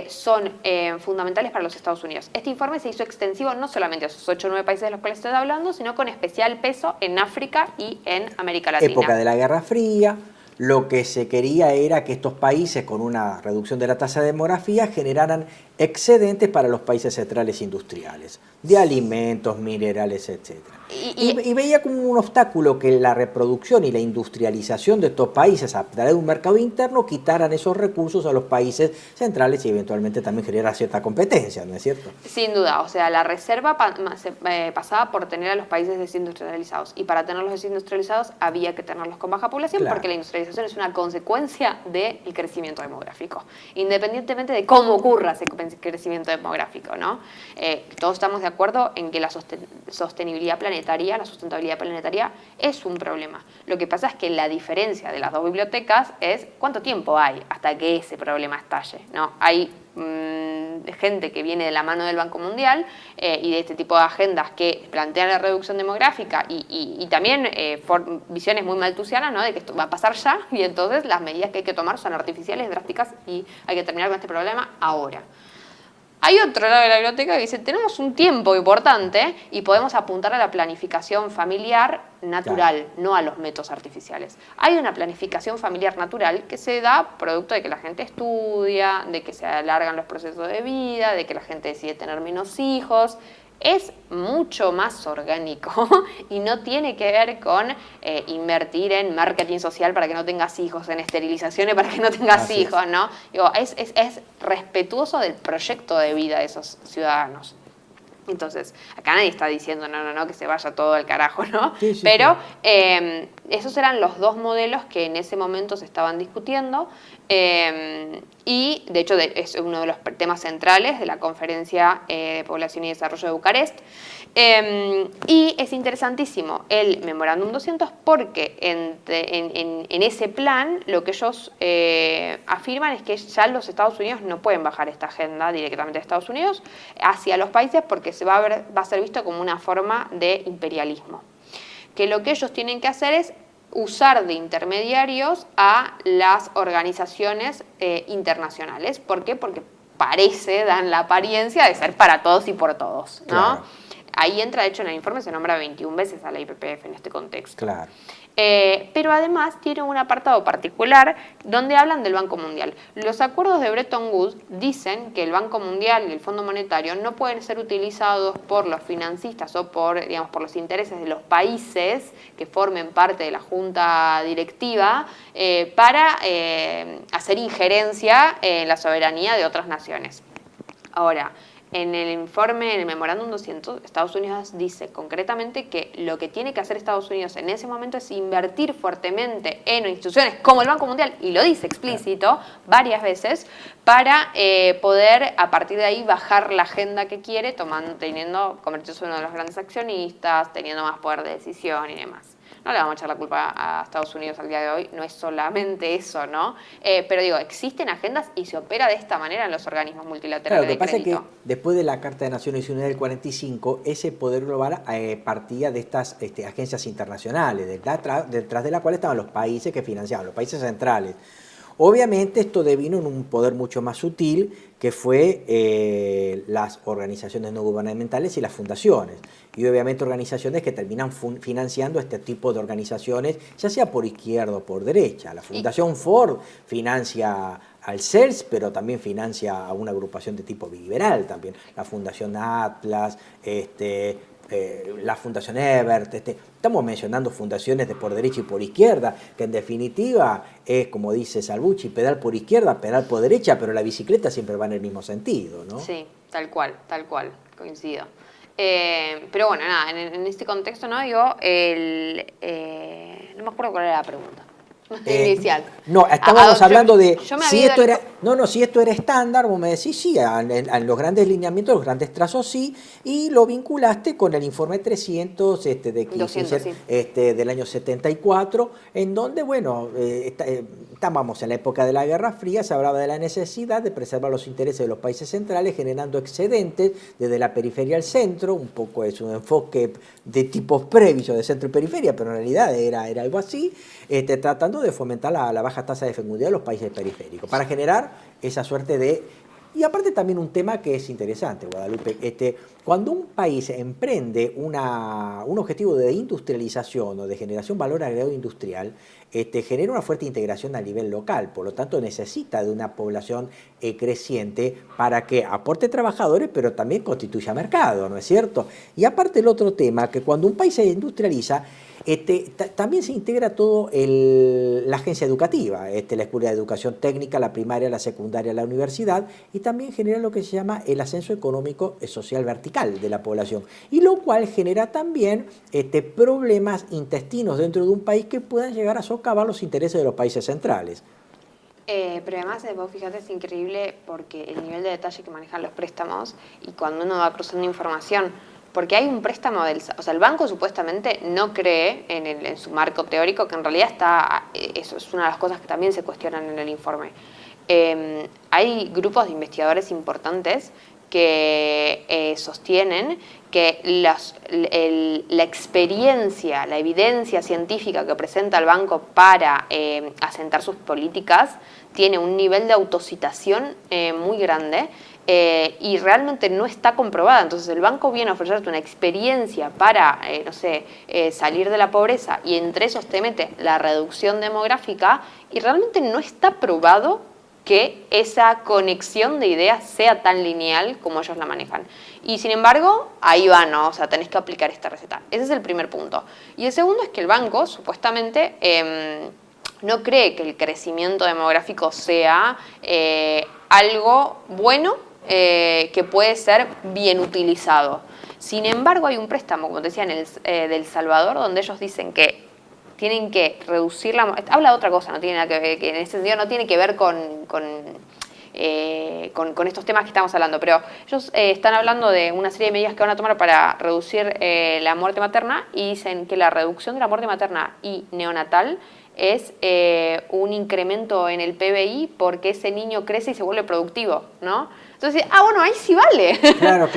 B: Son fundamentales para los Estados Unidos. Este informe se hizo extensivo no solamente a esos 8 o 9 países de los cuales estoy hablando, sino con especial peso en África y en América Latina.
A: Época de la Guerra Fría. Lo que se quería era que estos países, con una reducción de la tasa de demografía, generaran excedentes para los países centrales industriales, de alimentos, minerales, etc. Y veía como un obstáculo que la reproducción y la industrialización de estos países a través de un mercado interno quitaran esos recursos a los países centrales y eventualmente también generara cierta competencia, ¿no es cierto?
B: Sin duda, o sea, la reserva pasaba por tener a los países desindustrializados, y para tenerlos desindustrializados había que tenerlos con baja población,
A: claro,
B: porque la industrialización es una consecuencia del crecimiento demográfico, independientemente de cómo ocurra ese crecimiento demográfico, ¿no? Todos estamos de acuerdo en que la sostenibilidad planetaria, la sustentabilidad planetaria es un problema. Lo que pasa es que la diferencia de las dos bibliotecas es cuánto tiempo hay hasta que ese problema estalle, ¿no? Hay gente que viene de la mano del Banco Mundial y de este tipo de agendas que plantean la reducción demográfica y también visiones muy maltusianas, ¿no? De que esto va a pasar ya y entonces las medidas que hay que tomar son artificiales, drásticas y hay que terminar con este problema ahora. Hay otro lado de la biblioteca que dice, tenemos un tiempo importante y podemos apuntar a la planificación familiar natural, claro, no a los métodos artificiales. Hay una planificación familiar natural que se da producto de que la gente estudia, de que se alargan los procesos de vida, de que la gente decide tener menos hijos. Es mucho más orgánico y no tiene que ver con invertir en marketing social para que no tengas hijos, en esterilizaciones para que no tengas hijos, ¿no? Digo, es respetuoso del proyecto de vida de esos ciudadanos. Entonces, acá nadie está diciendo no, que se vaya todo al carajo, ¿no? Sí, pero sí. Esos eran los dos modelos que en ese momento se estaban discutiendo y, de hecho, es uno de los temas centrales de la Conferencia de Población y Desarrollo de Bucarest. Y es interesantísimo el Memorándum 200 porque en ese plan lo que ellos afirman es que ya los Estados Unidos no pueden bajar esta agenda directamente de Estados Unidos hacia los países porque va a ser visto como una forma de imperialismo. Que lo que ellos tienen que hacer es usar de intermediarios a las organizaciones internacionales. ¿Por qué? Porque dan la apariencia de ser para todos y por todos, ¿no? Claro. Ahí entra, de hecho, en el informe se nombra 21 veces a la IPPF en este contexto. Claro. Pero además tiene un apartado particular donde hablan del Banco Mundial. Los acuerdos de Bretton Woods dicen que el Banco Mundial y el Fondo Monetario no pueden ser utilizados por los financistas o por los intereses de los países que formen parte de la junta directiva para hacer injerencia en la soberanía de otras naciones. Ahora, en el informe, en el Memorándum 200, Estados Unidos dice concretamente que lo que tiene que hacer Estados Unidos en ese momento es invertir fuertemente en instituciones como el Banco Mundial, y lo dice explícito varias veces, para poder a partir de ahí bajar la agenda que quiere, convirtiéndose uno de los grandes accionistas, teniendo más poder de decisión y demás. no le vamos a echar la culpa a Estados Unidos al día de hoy, no es solamente eso, ¿no? Pero digo, existen agendas y se opera de esta manera en los organismos multilaterales
A: Claro, lo que pasa es
B: crédito.
A: que después de la Carta de Naciones Unidas del 45, ese poder global partía de estas agencias internacionales, detrás de la cual estaban los países que financiaban, los países centrales. Obviamente esto devino en un poder mucho más sutil, que fue las organizaciones no gubernamentales y las fundaciones. Y obviamente organizaciones que terminan financiando este tipo de organizaciones, ya sea por izquierda o por derecha. La Fundación Ford financia al CELS, pero también financia a una agrupación de tipo liberal también. La Fundación Atlas, la Fundación Ebert, estamos mencionando fundaciones de por derecha y por izquierda, que en definitiva es, como dice Salvucci, pedal por izquierda, pedal por derecha, pero la bicicleta siempre va en el mismo sentido, ¿no?
B: Sí, tal cual, coincido. Pero bueno, nada, en este contexto, ¿no? Digo, no me acuerdo cuál era la pregunta. Inicial.
A: No, estábamos hablando de si esto era, si esto era estándar, vos me decís sí, en los grandes lineamientos, los grandes trazos sí, y lo vinculaste con el informe 300 del año 74, en donde, bueno, estábamos en la época de la Guerra Fría, se hablaba de la necesidad de preservar los intereses de los países centrales, generando excedentes desde la periferia al centro, un poco es un enfoque de tipos previos de centro y periferia, pero en realidad era algo así, tratando de fomentar la baja tasa de fecundidad de los países periféricos, para generar esa suerte de... Y aparte también un tema que es interesante, Guadalupe, cuando un país emprende un objetivo de industrialización o de generación de valor agregado industrial, genera una fuerte integración a nivel local, por lo tanto necesita de una población creciente para que aporte trabajadores, pero también constituya mercado, ¿no es cierto? Y aparte el otro tema, que cuando un país se industrializa, también se integra todo la agencia educativa, la escuela de educación técnica, la primaria, la secundaria, la universidad, y también genera lo que se llama el ascenso económico social vertical de la población, y lo cual genera también problemas intestinos dentro de un país que puedan llegar a socavar los intereses de los países centrales.
B: Pero además, vos fíjate, es increíble porque el nivel de detalle que manejan los préstamos y cuando uno va cruzando información, porque hay un préstamo o sea, el banco supuestamente no cree en su marco teórico, que en realidad eso es una de las cosas que también se cuestionan en el informe. Hay grupos de investigadores importantes que sostienen que la experiencia, la evidencia científica que presenta el banco para asentar sus políticas tiene un nivel de autocitación muy grande y realmente no está comprobada. Entonces el banco viene a ofrecerte una experiencia para, salir de la pobreza y entre esos te mete la reducción demográfica y realmente no está probado que esa conexión de ideas sea tan lineal como ellos la manejan. Y sin embargo, ahí va, ¿no? O sea, tenés que aplicar esta receta. Ese es el primer punto. Y el segundo es que el banco, supuestamente, no cree que el crecimiento demográfico sea algo bueno que puede ser bien utilizado. Sin embargo, hay un préstamo, como te decía, del Salvador, donde ellos dicen que tienen que reducir habla de otra cosa, no tiene nada que ver, que en ese sentido no tiene que ver con estos temas que estamos hablando, pero ellos están hablando de una serie de medidas que van a tomar para reducir la muerte materna y dicen que la reducción de la muerte materna y neonatal es un incremento en el PBI porque ese niño crece y se vuelve productivo, ¿no? Entonces, bueno, ahí sí vale.
A: Claro.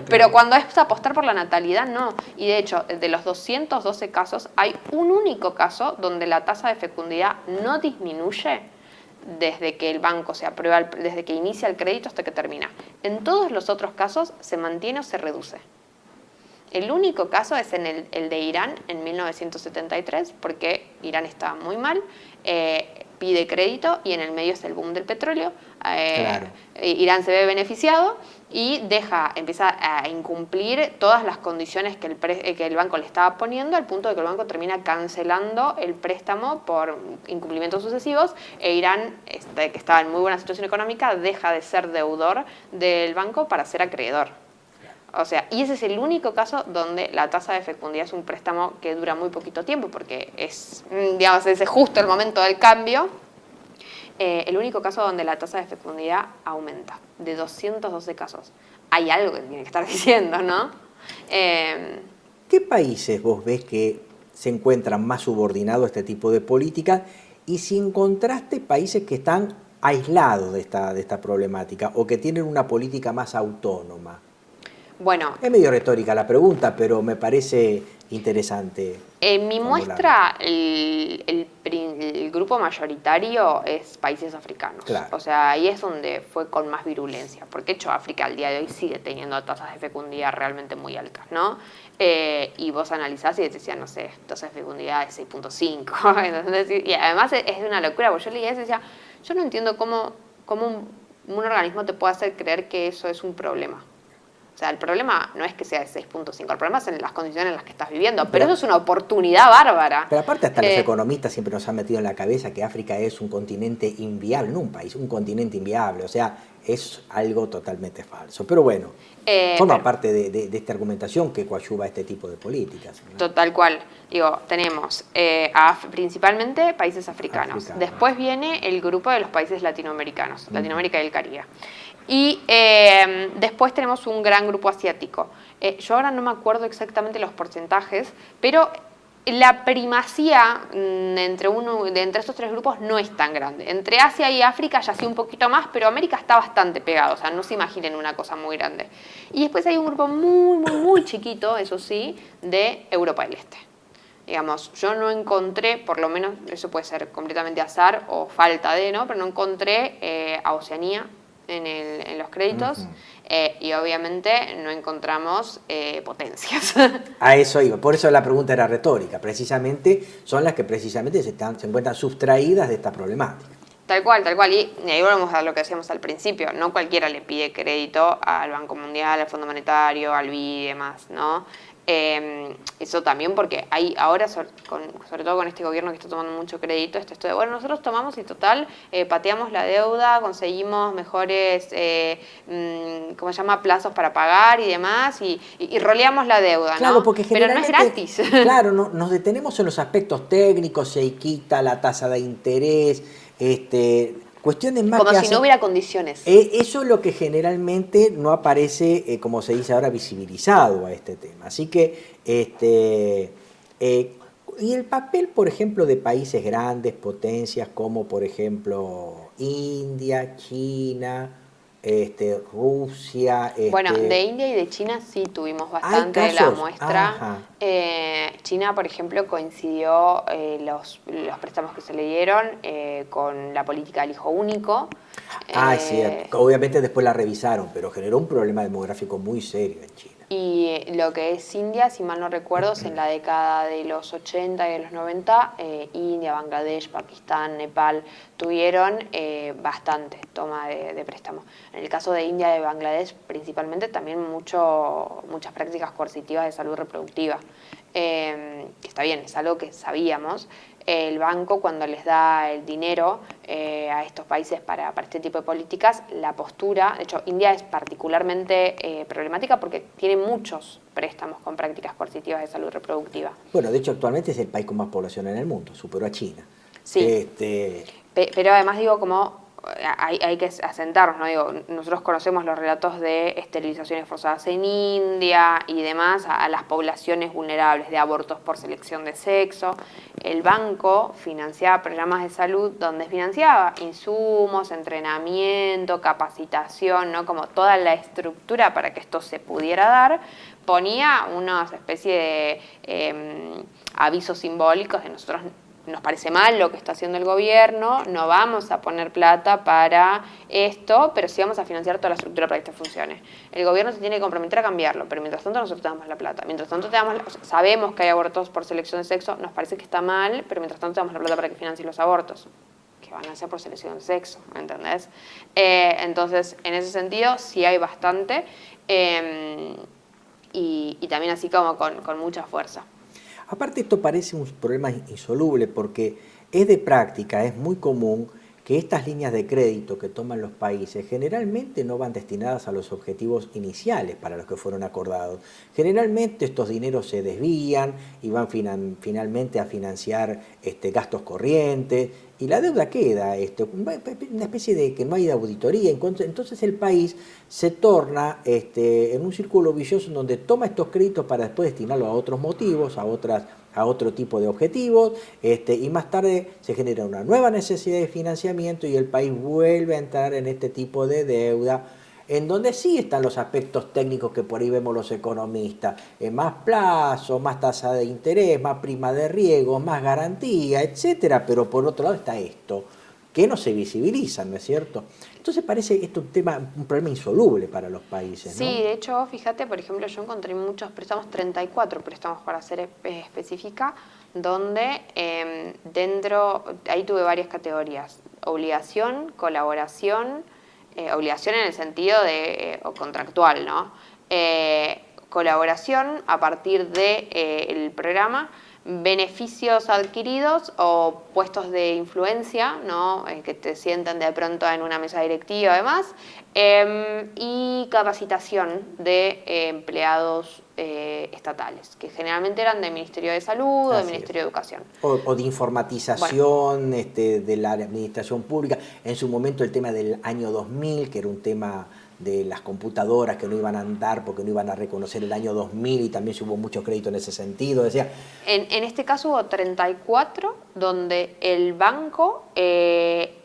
B: Pero cuando es apostar por la natalidad, no. Y de hecho, de los 212 casos, hay un único caso donde la tasa de fecundidad no disminuye desde que el banco se aprueba, desde que inicia el crédito hasta que termina. En todos los otros casos se mantiene o se reduce. El único caso es en el de Irán en 1973, porque Irán estaba muy mal, pide crédito y en el medio es el boom del petróleo. Claro. Irán se ve beneficiado y empieza a incumplir todas las condiciones que el banco le estaba poniendo, al punto de que el banco termina cancelando el préstamo por incumplimientos sucesivos, e Irán, que estaba en muy buena situación económica, deja de ser deudor del banco para ser acreedor. O sea, y ese es el único caso donde la tasa de fecundidad es un préstamo que dura muy poquito tiempo, porque es justo el momento del cambio. El único caso donde la tasa de fecundidad aumenta, de 212 casos. Hay algo que tiene que estar diciendo, ¿no?
A: ¿Qué países vos ves que se encuentran más subordinados a este tipo de políticas y si encontraste países que están aislados de esta problemática o que tienen una política más autónoma.
B: Bueno,
A: Es medio retórica la pregunta, pero me parece interesante.
B: en mi
A: formularla.
B: muestra, el grupo mayoritario es países africanos.
A: Claro.
B: O sea, ahí es donde fue con más virulencia. Porque, de hecho, África al día de hoy sigue teniendo tasas de fecundidad realmente muy altas, ¿no? Y vos analizás y te decían, no sé, tasa de fecundidad de 6.5. Y además es de una locura, porque yo leía eso y decía, yo no entiendo cómo un organismo te puede hacer creer que eso es un problema. O sea, el problema no es que sea de 6.5, el problema es en las condiciones en las que estás viviendo, pero eso es una oportunidad bárbara.
A: Pero aparte hasta los economistas siempre nos han metido en la cabeza que África es un continente inviable, no un país, un continente inviable, o sea, es algo totalmente falso. Pero bueno, forma parte de esta argumentación que coadyuva este tipo de políticas, ¿no?
B: Tal cual. Digo, tenemos principalmente países africanos. Después viene el grupo de los países latinoamericanos, Latinoamérica y el Caribe. Y después tenemos un gran grupo asiático. Yo ahora no me acuerdo exactamente los porcentajes, pero la primacía entre estos tres grupos no es tan grande. Entre Asia y África ya sí un poquito más, pero América está bastante pegado, o sea, no se imaginen una cosa muy grande. Y después hay un grupo muy, muy, muy chiquito, eso sí, de Europa del Este. Digamos, yo no encontré, por lo menos, eso puede ser completamente azar o falta de, ¿no? Pero no encontré a Oceanía en los créditos. Y obviamente no encontramos potencias.
A: A eso iba, por eso la pregunta era retórica, precisamente son las que precisamente se encuentran sustraídas de esta problemática.
B: Tal cual, tal cual. Y ahí volvemos a lo que decíamos al principio, no cualquiera le pide crédito al Banco Mundial, al Fondo Monetario, al BID y demás, ¿no? Eso también porque hay ahora, sobre todo con este gobierno que está tomando mucho crédito, esto de, bueno, nosotros tomamos y total, pateamos la deuda, conseguimos mejores, ¿cómo se llama?, plazos para pagar y demás, y roleamos la deuda,
A: claro,
B: ¿no?
A: porque
B: pero no es gratis.
A: Claro, nos detenemos en los aspectos técnicos, se quita la tasa de interés, cuestiones más
B: como
A: que
B: si no hubiera condiciones.
A: Eso es lo que generalmente no aparece, como se dice ahora, visibilizado a este tema. Así que, y el papel, por ejemplo, de países grandes, potencias, como por ejemplo India, China, Rusia.
B: Bueno, de India y de China sí tuvimos bastante de la muestra. China, por ejemplo, coincidió los préstamos que se le dieron con la política del hijo único.
A: Sí, obviamente después la revisaron, pero generó un problema demográfico muy serio en China.
B: Y lo que es India, si mal no recuerdo, es en la década de los 80 y de los 90, India, Bangladesh, Pakistán, Nepal, tuvieron bastante toma de préstamos. En el caso de India y de Bangladesh, principalmente, también muchas prácticas coercitivas de salud reproductiva. Está bien, es algo que sabíamos. El banco, cuando les da el dinero a estos países para este tipo de políticas, la postura, de hecho, India es particularmente problemática porque tiene muchos préstamos con prácticas coercitivas de salud reproductiva.
A: Bueno, de hecho, actualmente es el país con más población en el mundo, superó a China.
B: Sí, pero además digo, como hay que asentarnos, ¿no? Digo, nosotros conocemos los relatos de esterilizaciones forzadas en India y demás a las poblaciones vulnerables de abortos por selección de sexo. El banco financiaba programas de salud donde financiaba insumos, entrenamiento, capacitación, ¿no? Como toda la estructura para que esto se pudiera dar, ponía una especie de avisos simbólicos de nosotros. Nos parece mal lo que está haciendo el gobierno, no vamos a poner plata para esto, pero sí vamos a financiar toda la estructura para que esto funcione. El gobierno se tiene que comprometer a cambiarlo, pero mientras tanto nosotros te damos la plata. Mientras tanto sabemos que hay abortos por selección de sexo, nos parece que está mal, pero mientras tanto te damos la plata para que financie los abortos, que van a ser por selección de sexo, ¿me entendés? Entonces, en ese sentido, sí hay bastante, y también así como con mucha fuerza.
A: Aparte esto parece un problema insoluble porque es de práctica, es muy común que estas líneas de crédito que toman los países generalmente no van destinadas a los objetivos iniciales para los que fueron acordados. Generalmente estos dineros se desvían y van finalmente a financiar gastos corrientes y la deuda queda, una especie de que no hay auditoría. Entonces el país se torna en un círculo vicioso en donde toma estos créditos para después destinarlos a otros motivos, a a otro tipo de objetivos, y más tarde se genera una nueva necesidad de financiamiento y el país vuelve a entrar en este tipo de deuda, en donde sí están los aspectos técnicos que por ahí vemos los economistas, más plazo, más tasa de interés, más prima de riesgo, más garantía, etcétera, pero por otro lado está esto, que no se visibiliza, ¿no es cierto? Entonces parece esto un problema insoluble para los países, ¿no?
B: Sí, de hecho, fíjate, por ejemplo, yo encontré muchos préstamos, 34 préstamos para ser específica, donde ahí tuve varias categorías: obligación, colaboración, obligación en el sentido de o contractual, ¿no? Colaboración a partir del programa, beneficios adquiridos o puestos de influencia, ¿no? Que te sientan de pronto en una mesa directiva, además, y capacitación de empleados estatales, que generalmente eran del Ministerio de Salud o del Ministerio de Educación.
A: O de informatización, bueno, de la administración pública. En su momento el tema del año 2000, que era un tema de las computadoras que no iban a andar porque no iban a reconocer el año 2000, y también se hubo mucho crédito en ese sentido. Decía,
B: en este caso hubo 34 donde el banco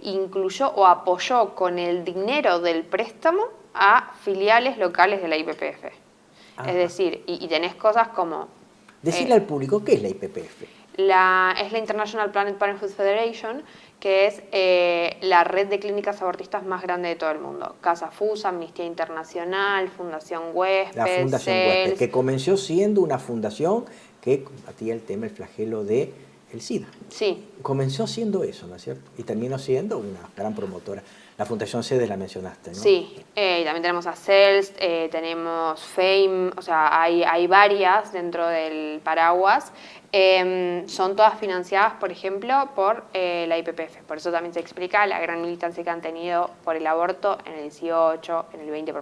B: incluyó o apoyó con el dinero del préstamo a filiales locales de la IPPF. Ajá. Es decir, y tenés cosas como...
A: Decirle al público, ¿qué es la IPPF?
B: Es la International Planned Parenthood Federation, que es la red de clínicas abortistas más grande de todo el mundo. Casa FUSA, Amnistía Internacional, Fundación Huésped,
A: la Fundación Huésped, que comenzó siendo una fundación que combatía el tema, el flagelo de el SIDA.
B: Sí.
A: Comenzó siendo eso, ¿no es cierto? Y terminó siendo una gran promotora. La Fundación CEDES la mencionaste, ¿no?
B: Sí, y también tenemos a CELS, tenemos FAME, o sea, hay varias dentro del paraguas. Son todas financiadas, por ejemplo, por la IPPF. Por eso también se explica la gran militancia que han tenido por el aborto en el 18, en el 20.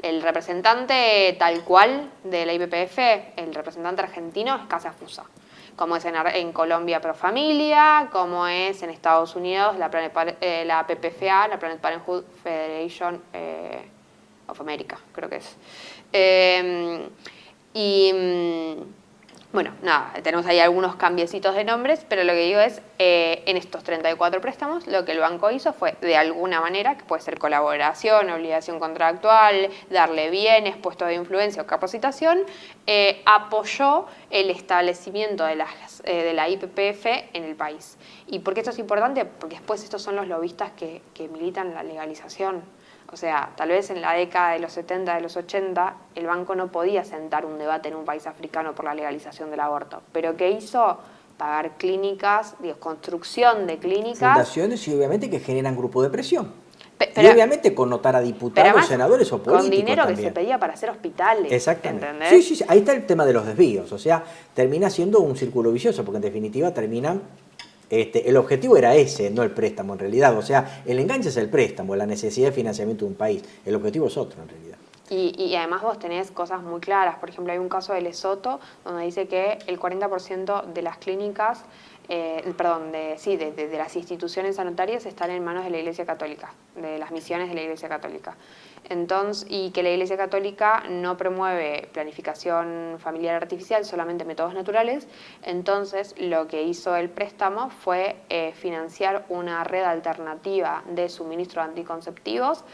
B: El representante tal cual de la IPPF, el representante argentino, es Casa FUSA, como es en Colombia Pro Familia, como es en Estados Unidos la PPFA, la Planned Parenthood Federation of America, creo que es. Bueno, nada, tenemos ahí algunos cambiecitos de nombres, pero lo que digo es, en estos 34 préstamos, lo que el banco hizo fue, de alguna manera, que puede ser colaboración, obligación contractual, darle bienes, puesto de influencia o capacitación, apoyó el establecimiento de la IPPF en el país. ¿Y por qué esto es importante? Porque después estos son los lobistas que militan la legalización. O sea, tal vez en la década de los 70, de los 80, el banco no podía sentar un debate en un país africano por la legalización del aborto. ¿Pero qué hizo? Pagar clínicas, construcción de clínicas.
A: Fundaciones y obviamente que generan grupo de presión. Y obviamente connotar a diputados, además, senadores o políticos
B: con dinero
A: también.
B: Que se pedía para hacer hospitales.
A: Exactamente.
B: ¿Entendés?
A: Sí, ahí está el tema de los desvíos. O sea, termina siendo un círculo vicioso, porque en definitiva terminan... el objetivo era ese, no el préstamo en realidad. O sea, el enganche es el préstamo, la necesidad de financiamiento de un país. El objetivo es otro en realidad.
B: Y además vos tenés cosas muy claras. Por ejemplo, hay un caso de Lesoto donde dice que el 40% de las clínicas, de las instituciones sanitarias están en manos de la Iglesia Católica, de las misiones de la Iglesia Católica. Entonces, y que la Iglesia Católica no promueve planificación familiar artificial, solamente métodos naturales. Entonces, lo que hizo el préstamo fue financiar una red alternativa de suministro de anticonceptivos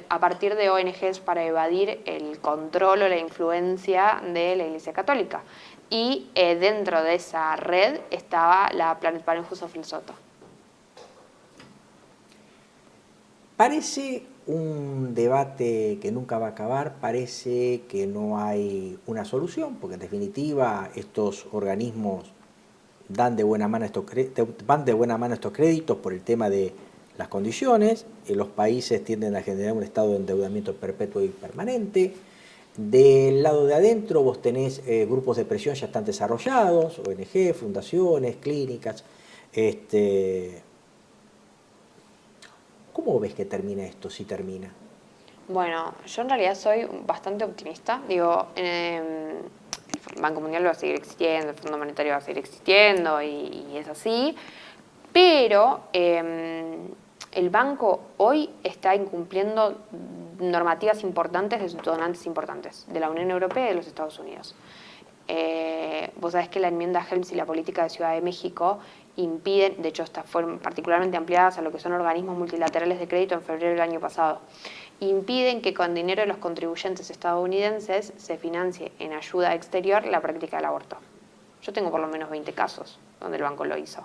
B: a partir de ONGs para evadir el control o la influencia de la Iglesia Católica. Y dentro de esa red estaba la Planned Parenthood of Lesoto.
A: Parece un debate que nunca va a acabar, parece que no hay una solución, porque en definitiva estos organismos van de buena mano estos créditos por el tema de las condiciones. Los países tienden a generar un estado de endeudamiento perpetuo y permanente. Del lado de adentro vos tenés grupos de presión ya están desarrollados, ONG, fundaciones, clínicas. ¿Cómo ves que termina esto, si termina?
B: Bueno, yo en realidad soy bastante optimista. Digo, el Banco Mundial va a seguir existiendo, el Fondo Monetario va a seguir existiendo y es así. Pero el banco hoy está incumpliendo normativas importantes de sus donantes importantes, de la Unión Europea y de los Estados Unidos. vos sabés que la enmienda Helms y la política de Ciudad de México impiden, de hecho fueron particularmente ampliadas a lo que son organismos multilaterales de crédito en febrero del año pasado, impiden que con dinero de los contribuyentes estadounidenses se financie en ayuda exterior la práctica del aborto. Yo tengo por lo menos 20 casos donde el banco lo hizo,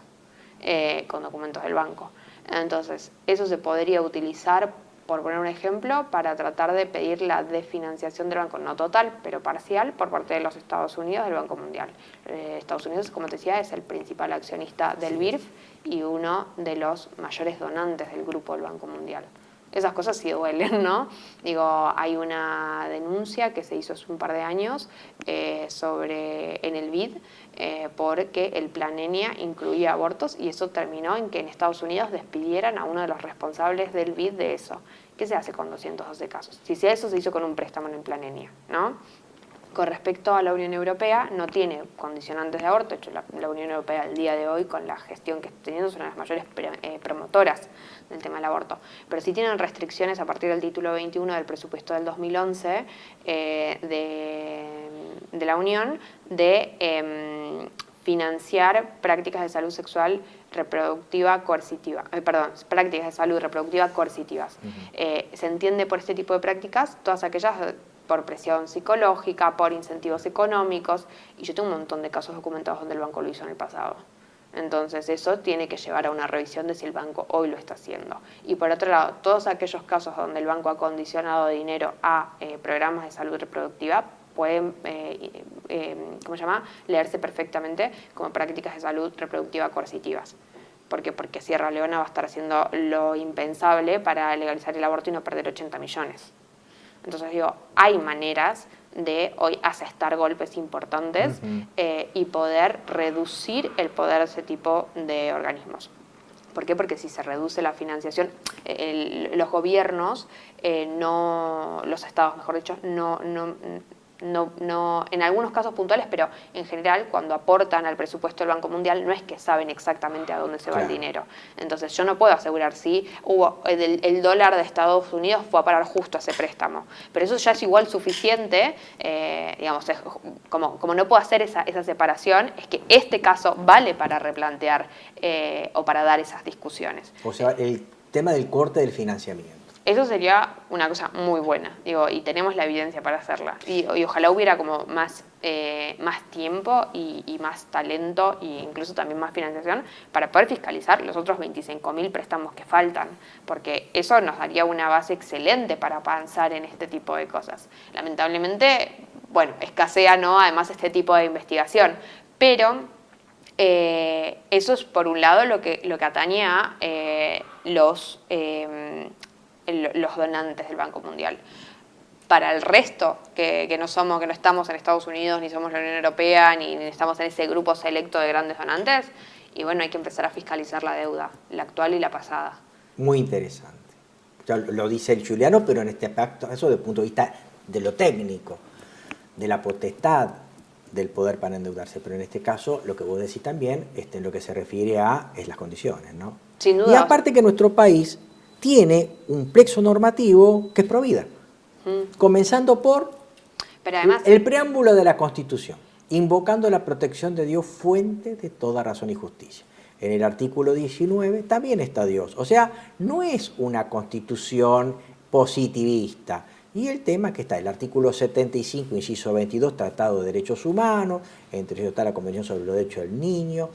B: con documentos del banco. Entonces, eso se podría utilizar, por poner un ejemplo, para tratar de pedir la desfinanciación del banco, no total, pero parcial, por parte de los Estados Unidos del Banco Mundial. Estados Unidos, como te decía, es el principal accionista del BIRF y uno de los mayores donantes del grupo del Banco Mundial. Esas cosas sí duelen, ¿no? Digo, hay una denuncia que se hizo hace un par de años en el BID porque el plan ENIA incluía abortos y eso terminó en que en Estados Unidos despidieran a uno de los responsables del BID de eso. ¿Qué se hace con 212 casos? Si eso se hizo con un préstamo en el plan ENIA, ¿no? Con respecto a la Unión Europea, no tiene condicionantes de aborto. De hecho, la Unión Europea al día de hoy, con la gestión que está teniendo, son las mayores promotoras del tema del aborto. Pero sí tienen restricciones a partir del título 21 del presupuesto del 2011 de la Unión de financiar prácticas de salud sexual reproductiva coercitiva, prácticas de salud reproductiva coercitivas. Se entiende por este tipo de prácticas todas aquellas por presión psicológica, por incentivos económicos, y yo tengo un montón de casos documentados donde el banco lo hizo en el pasado. Entonces eso tiene que llevar a una revisión de si el banco hoy lo está haciendo. Y por otro lado, todos aquellos casos donde el banco ha condicionado dinero a programas de salud reproductiva pueden leerse perfectamente como prácticas de salud reproductiva coercitivas. ¿Por qué? Porque Sierra Leona va a estar haciendo lo impensable para legalizar el aborto y no perder 80 millones. Entonces digo, hay maneras de hoy asestar golpes importantes y poder reducir el poder de ese tipo de organismos. ¿Por qué? Porque si se reduce la financiación, los gobiernos, los estados, mejor dicho, no, en algunos casos puntuales, pero en general cuando aportan al presupuesto del Banco Mundial no es que saben exactamente a dónde se va el dinero. Entonces yo no puedo asegurar si el dólar de Estados Unidos fue a parar justo a ese préstamo, pero eso ya es igual suficiente, digamos, como no puedo hacer esa separación, es que este caso vale para replantear o para dar esas discusiones.
A: O sea, el tema del corte del financiamiento.
B: Eso sería una cosa muy buena, digo, y tenemos la evidencia para hacerla. Y ojalá hubiera como más tiempo y más talento e incluso también más financiación para poder fiscalizar los otros 25.000 préstamos que faltan, porque eso nos daría una base excelente para avanzar en este tipo de cosas. Lamentablemente, bueno, escasea, ¿no?, además este tipo de investigación, pero eso es por un lado lo que atañe a los donantes del Banco Mundial. Para el resto, que no estamos en Estados Unidos, ni somos la Unión Europea, ni estamos en ese grupo selecto de grandes donantes, y bueno, hay que empezar a fiscalizar la deuda, la actual y la pasada.
A: Muy interesante. Ya lo dice el Juliano, pero en este aspecto, eso desde el punto de vista de lo técnico, de la potestad del poder para endeudarse, pero en este caso, lo que vos decís también, en lo que se refiere a las condiciones, ¿no?
B: Sin duda.
A: Y aparte que nuestro país tiene un plexo normativo que es provida, comenzando por
B: pero además,
A: el preámbulo de la Constitución, invocando la protección de Dios, fuente de toda razón y justicia. En el artículo 19 también está Dios, o sea, no es una constitución positivista. Y el tema que está, el artículo 75, inciso 22, Tratado de Derechos Humanos, entre ellos está la Convención sobre los Derechos del Niño,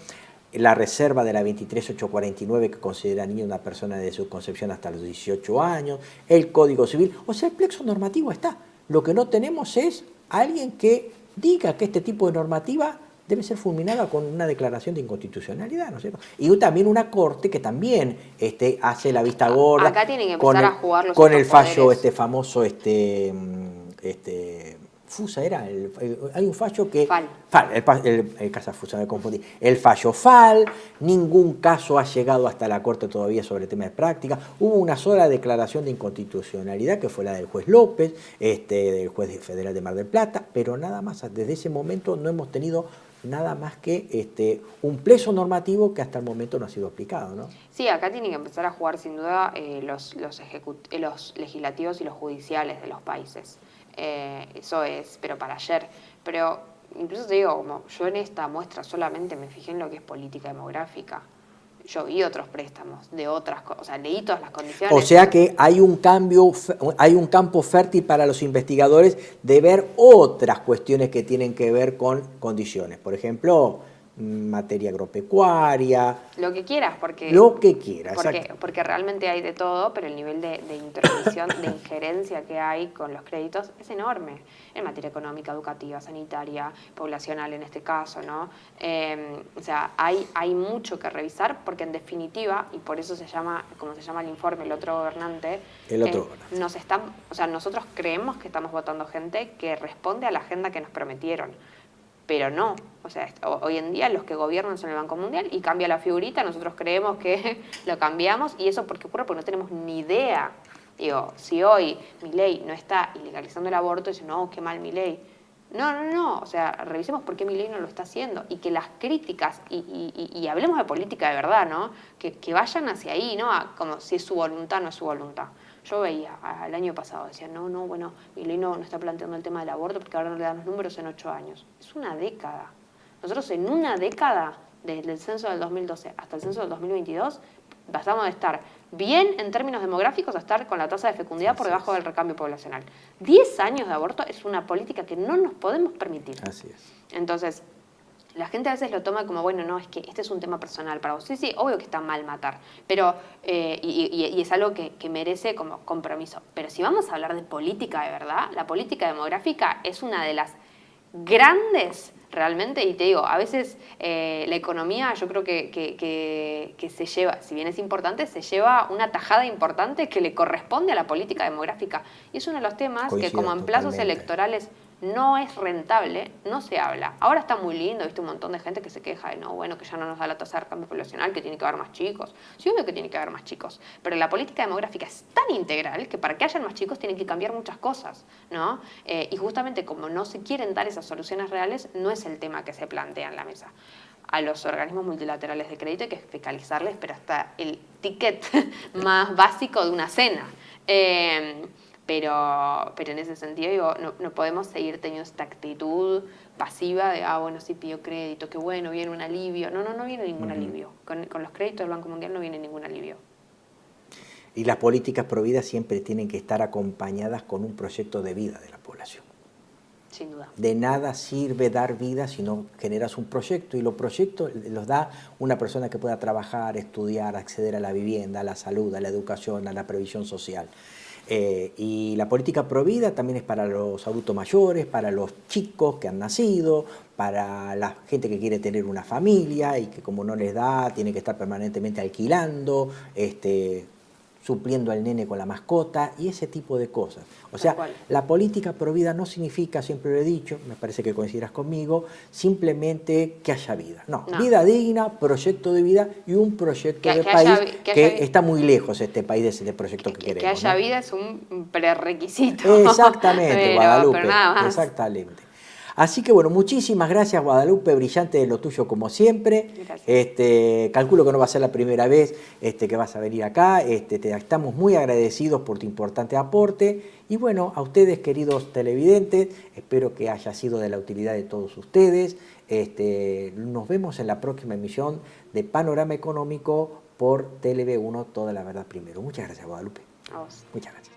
A: la reserva de la 23849 que considera niño una persona de su concepción hasta los 18 años, el Código Civil, o sea, el plexo normativo está. Lo que no tenemos es alguien que diga que este tipo de normativa debe ser fulminada con una declaración de inconstitucionalidad, ¿no es cierto? Y también una corte que también hace la vista gorda.
B: Acá tienen que empezar a jugar los
A: con el fallo
B: poderes.
A: Famoso Fusa era, hay un fallo que...
B: FAL.
A: El caso Fusa, me confundí. El fallo FAL, ningún caso ha llegado hasta la Corte todavía sobre el tema de práctica. Hubo una sola declaración de inconstitucionalidad, que fue la del juez López, del juez federal de Mar del Plata, pero nada más, desde ese momento no hemos tenido nada más que un plexo normativo que hasta el momento no ha sido aplicado, ¿no?
B: Sí, acá tienen que empezar a jugar sin duda los legislativos y los judiciales de los países. Eso es, pero para ayer. Pero incluso te digo, como yo en esta muestra solamente me fijé en lo que es política demográfica. Yo vi otros préstamos de otras cosas, o sea, leí todas las condiciones.
A: O sea que hay un cambio, hay un campo fértil para los investigadores de ver otras cuestiones que tienen que ver con condiciones. Por ejemplo, materia agropecuaria.
B: Lo que quieras, porque...
A: Lo que quieras,
B: porque realmente hay de todo, pero el nivel de intromisión, de injerencia que hay con los créditos es enorme. En materia económica, educativa, sanitaria, poblacional en este caso, ¿no? O sea, hay mucho que revisar, porque en definitiva, y por eso se llama, como se llama el informe, el otro gobernante, nosotros creemos que estamos votando gente que responde a la agenda que nos prometieron. Pero no, o sea, hoy en día los que gobiernan son el Banco Mundial y cambia la figurita, nosotros creemos que lo cambiamos y eso ¿por qué ocurre? Porque no tenemos ni idea. Digo, si hoy Milei no está ilegalizando el aborto, dicen, no, qué mal Milei. No, o sea, revisemos por qué Milei no lo está haciendo y que las críticas, y hablemos de política de verdad, ¿no? Que vayan hacia ahí, ¿no? Como si es su voluntad, no es su voluntad. Yo veía el año pasado, decía, bueno, Milei no está planteando el tema del aborto porque ahora no le dan los números en 8 años. Es una década. Nosotros en una década, desde el censo del 2012 hasta el censo del 2022, pasamos de estar bien en términos demográficos a estar con la tasa de fecundidad por debajo del recambio poblacional. 10 años de aborto es una política que no nos podemos permitir.
A: Así es.
B: Entonces, la gente a veces lo toma como, bueno, no, es que este es un tema personal para vos. Sí, obvio que está mal matar, pero y es algo que merece como compromiso. Pero si vamos a hablar de política de verdad, la política demográfica es una de las grandes, realmente, y te digo, a veces la economía yo creo que se lleva, si bien es importante, se lleva una tajada importante que le corresponde a la política demográfica. Y es uno de los temas que como en plazos electorales no es rentable, no se habla. Ahora está muy lindo, viste un montón de gente que se queja de que ya no nos da la tasa de recambio poblacional, que tiene que haber más chicos. Sí, obvio que tiene que haber más chicos, pero la política demográfica es tan integral que para que hayan más chicos tienen que cambiar muchas cosas, ¿no? Y justamente como no se quieren dar esas soluciones reales, no es el tema que se plantea en la mesa. A los organismos multilaterales de crédito hay que fiscalizarles, pero hasta el ticket más básico de una cena. Pero en ese sentido, digo, no podemos seguir teniendo esta actitud pasiva de, bueno, sí pido crédito, qué bueno, viene un alivio. No viene ningún alivio. Con los créditos del Banco Mundial no viene ningún alivio.
A: Y las políticas pro vida siempre tienen que estar acompañadas con un proyecto de vida de la población.
B: Sin duda.
A: De nada sirve dar vida si no generas un proyecto, y los proyectos los da una persona que pueda trabajar, estudiar, acceder a la vivienda, a la salud, a la educación, a la previsión social. Y la política pro vida también es para los adultos mayores, para los chicos que han nacido, para la gente que quiere tener una familia y que como no les da, tiene que estar permanentemente alquilando, supliendo al nene con la mascota y ese tipo de cosas. O sea, la política pro vida no significa, siempre lo he dicho, me parece que coincidirás conmigo, simplemente que haya vida. No, vida digna, proyecto de vida y un proyecto de país que está muy lejos este país de ese proyecto que queremos.
B: Que haya vida es un prerequisito.
A: Exactamente, Guadalupe.
B: Pero nada más.
A: Exactamente. Así que bueno, muchísimas gracias, Guadalupe, brillante de lo tuyo como siempre. Calculo que no va a ser la primera vez que vas a venir acá. Estamos muy agradecidos por tu importante aporte. Y bueno, a ustedes, queridos televidentes, espero que haya sido de la utilidad de todos ustedes. Nos vemos en la próxima emisión de Panorama Económico por TLV1, Toda la Verdad Primero. Muchas gracias, Guadalupe.
B: A vos.
A: Muchas gracias.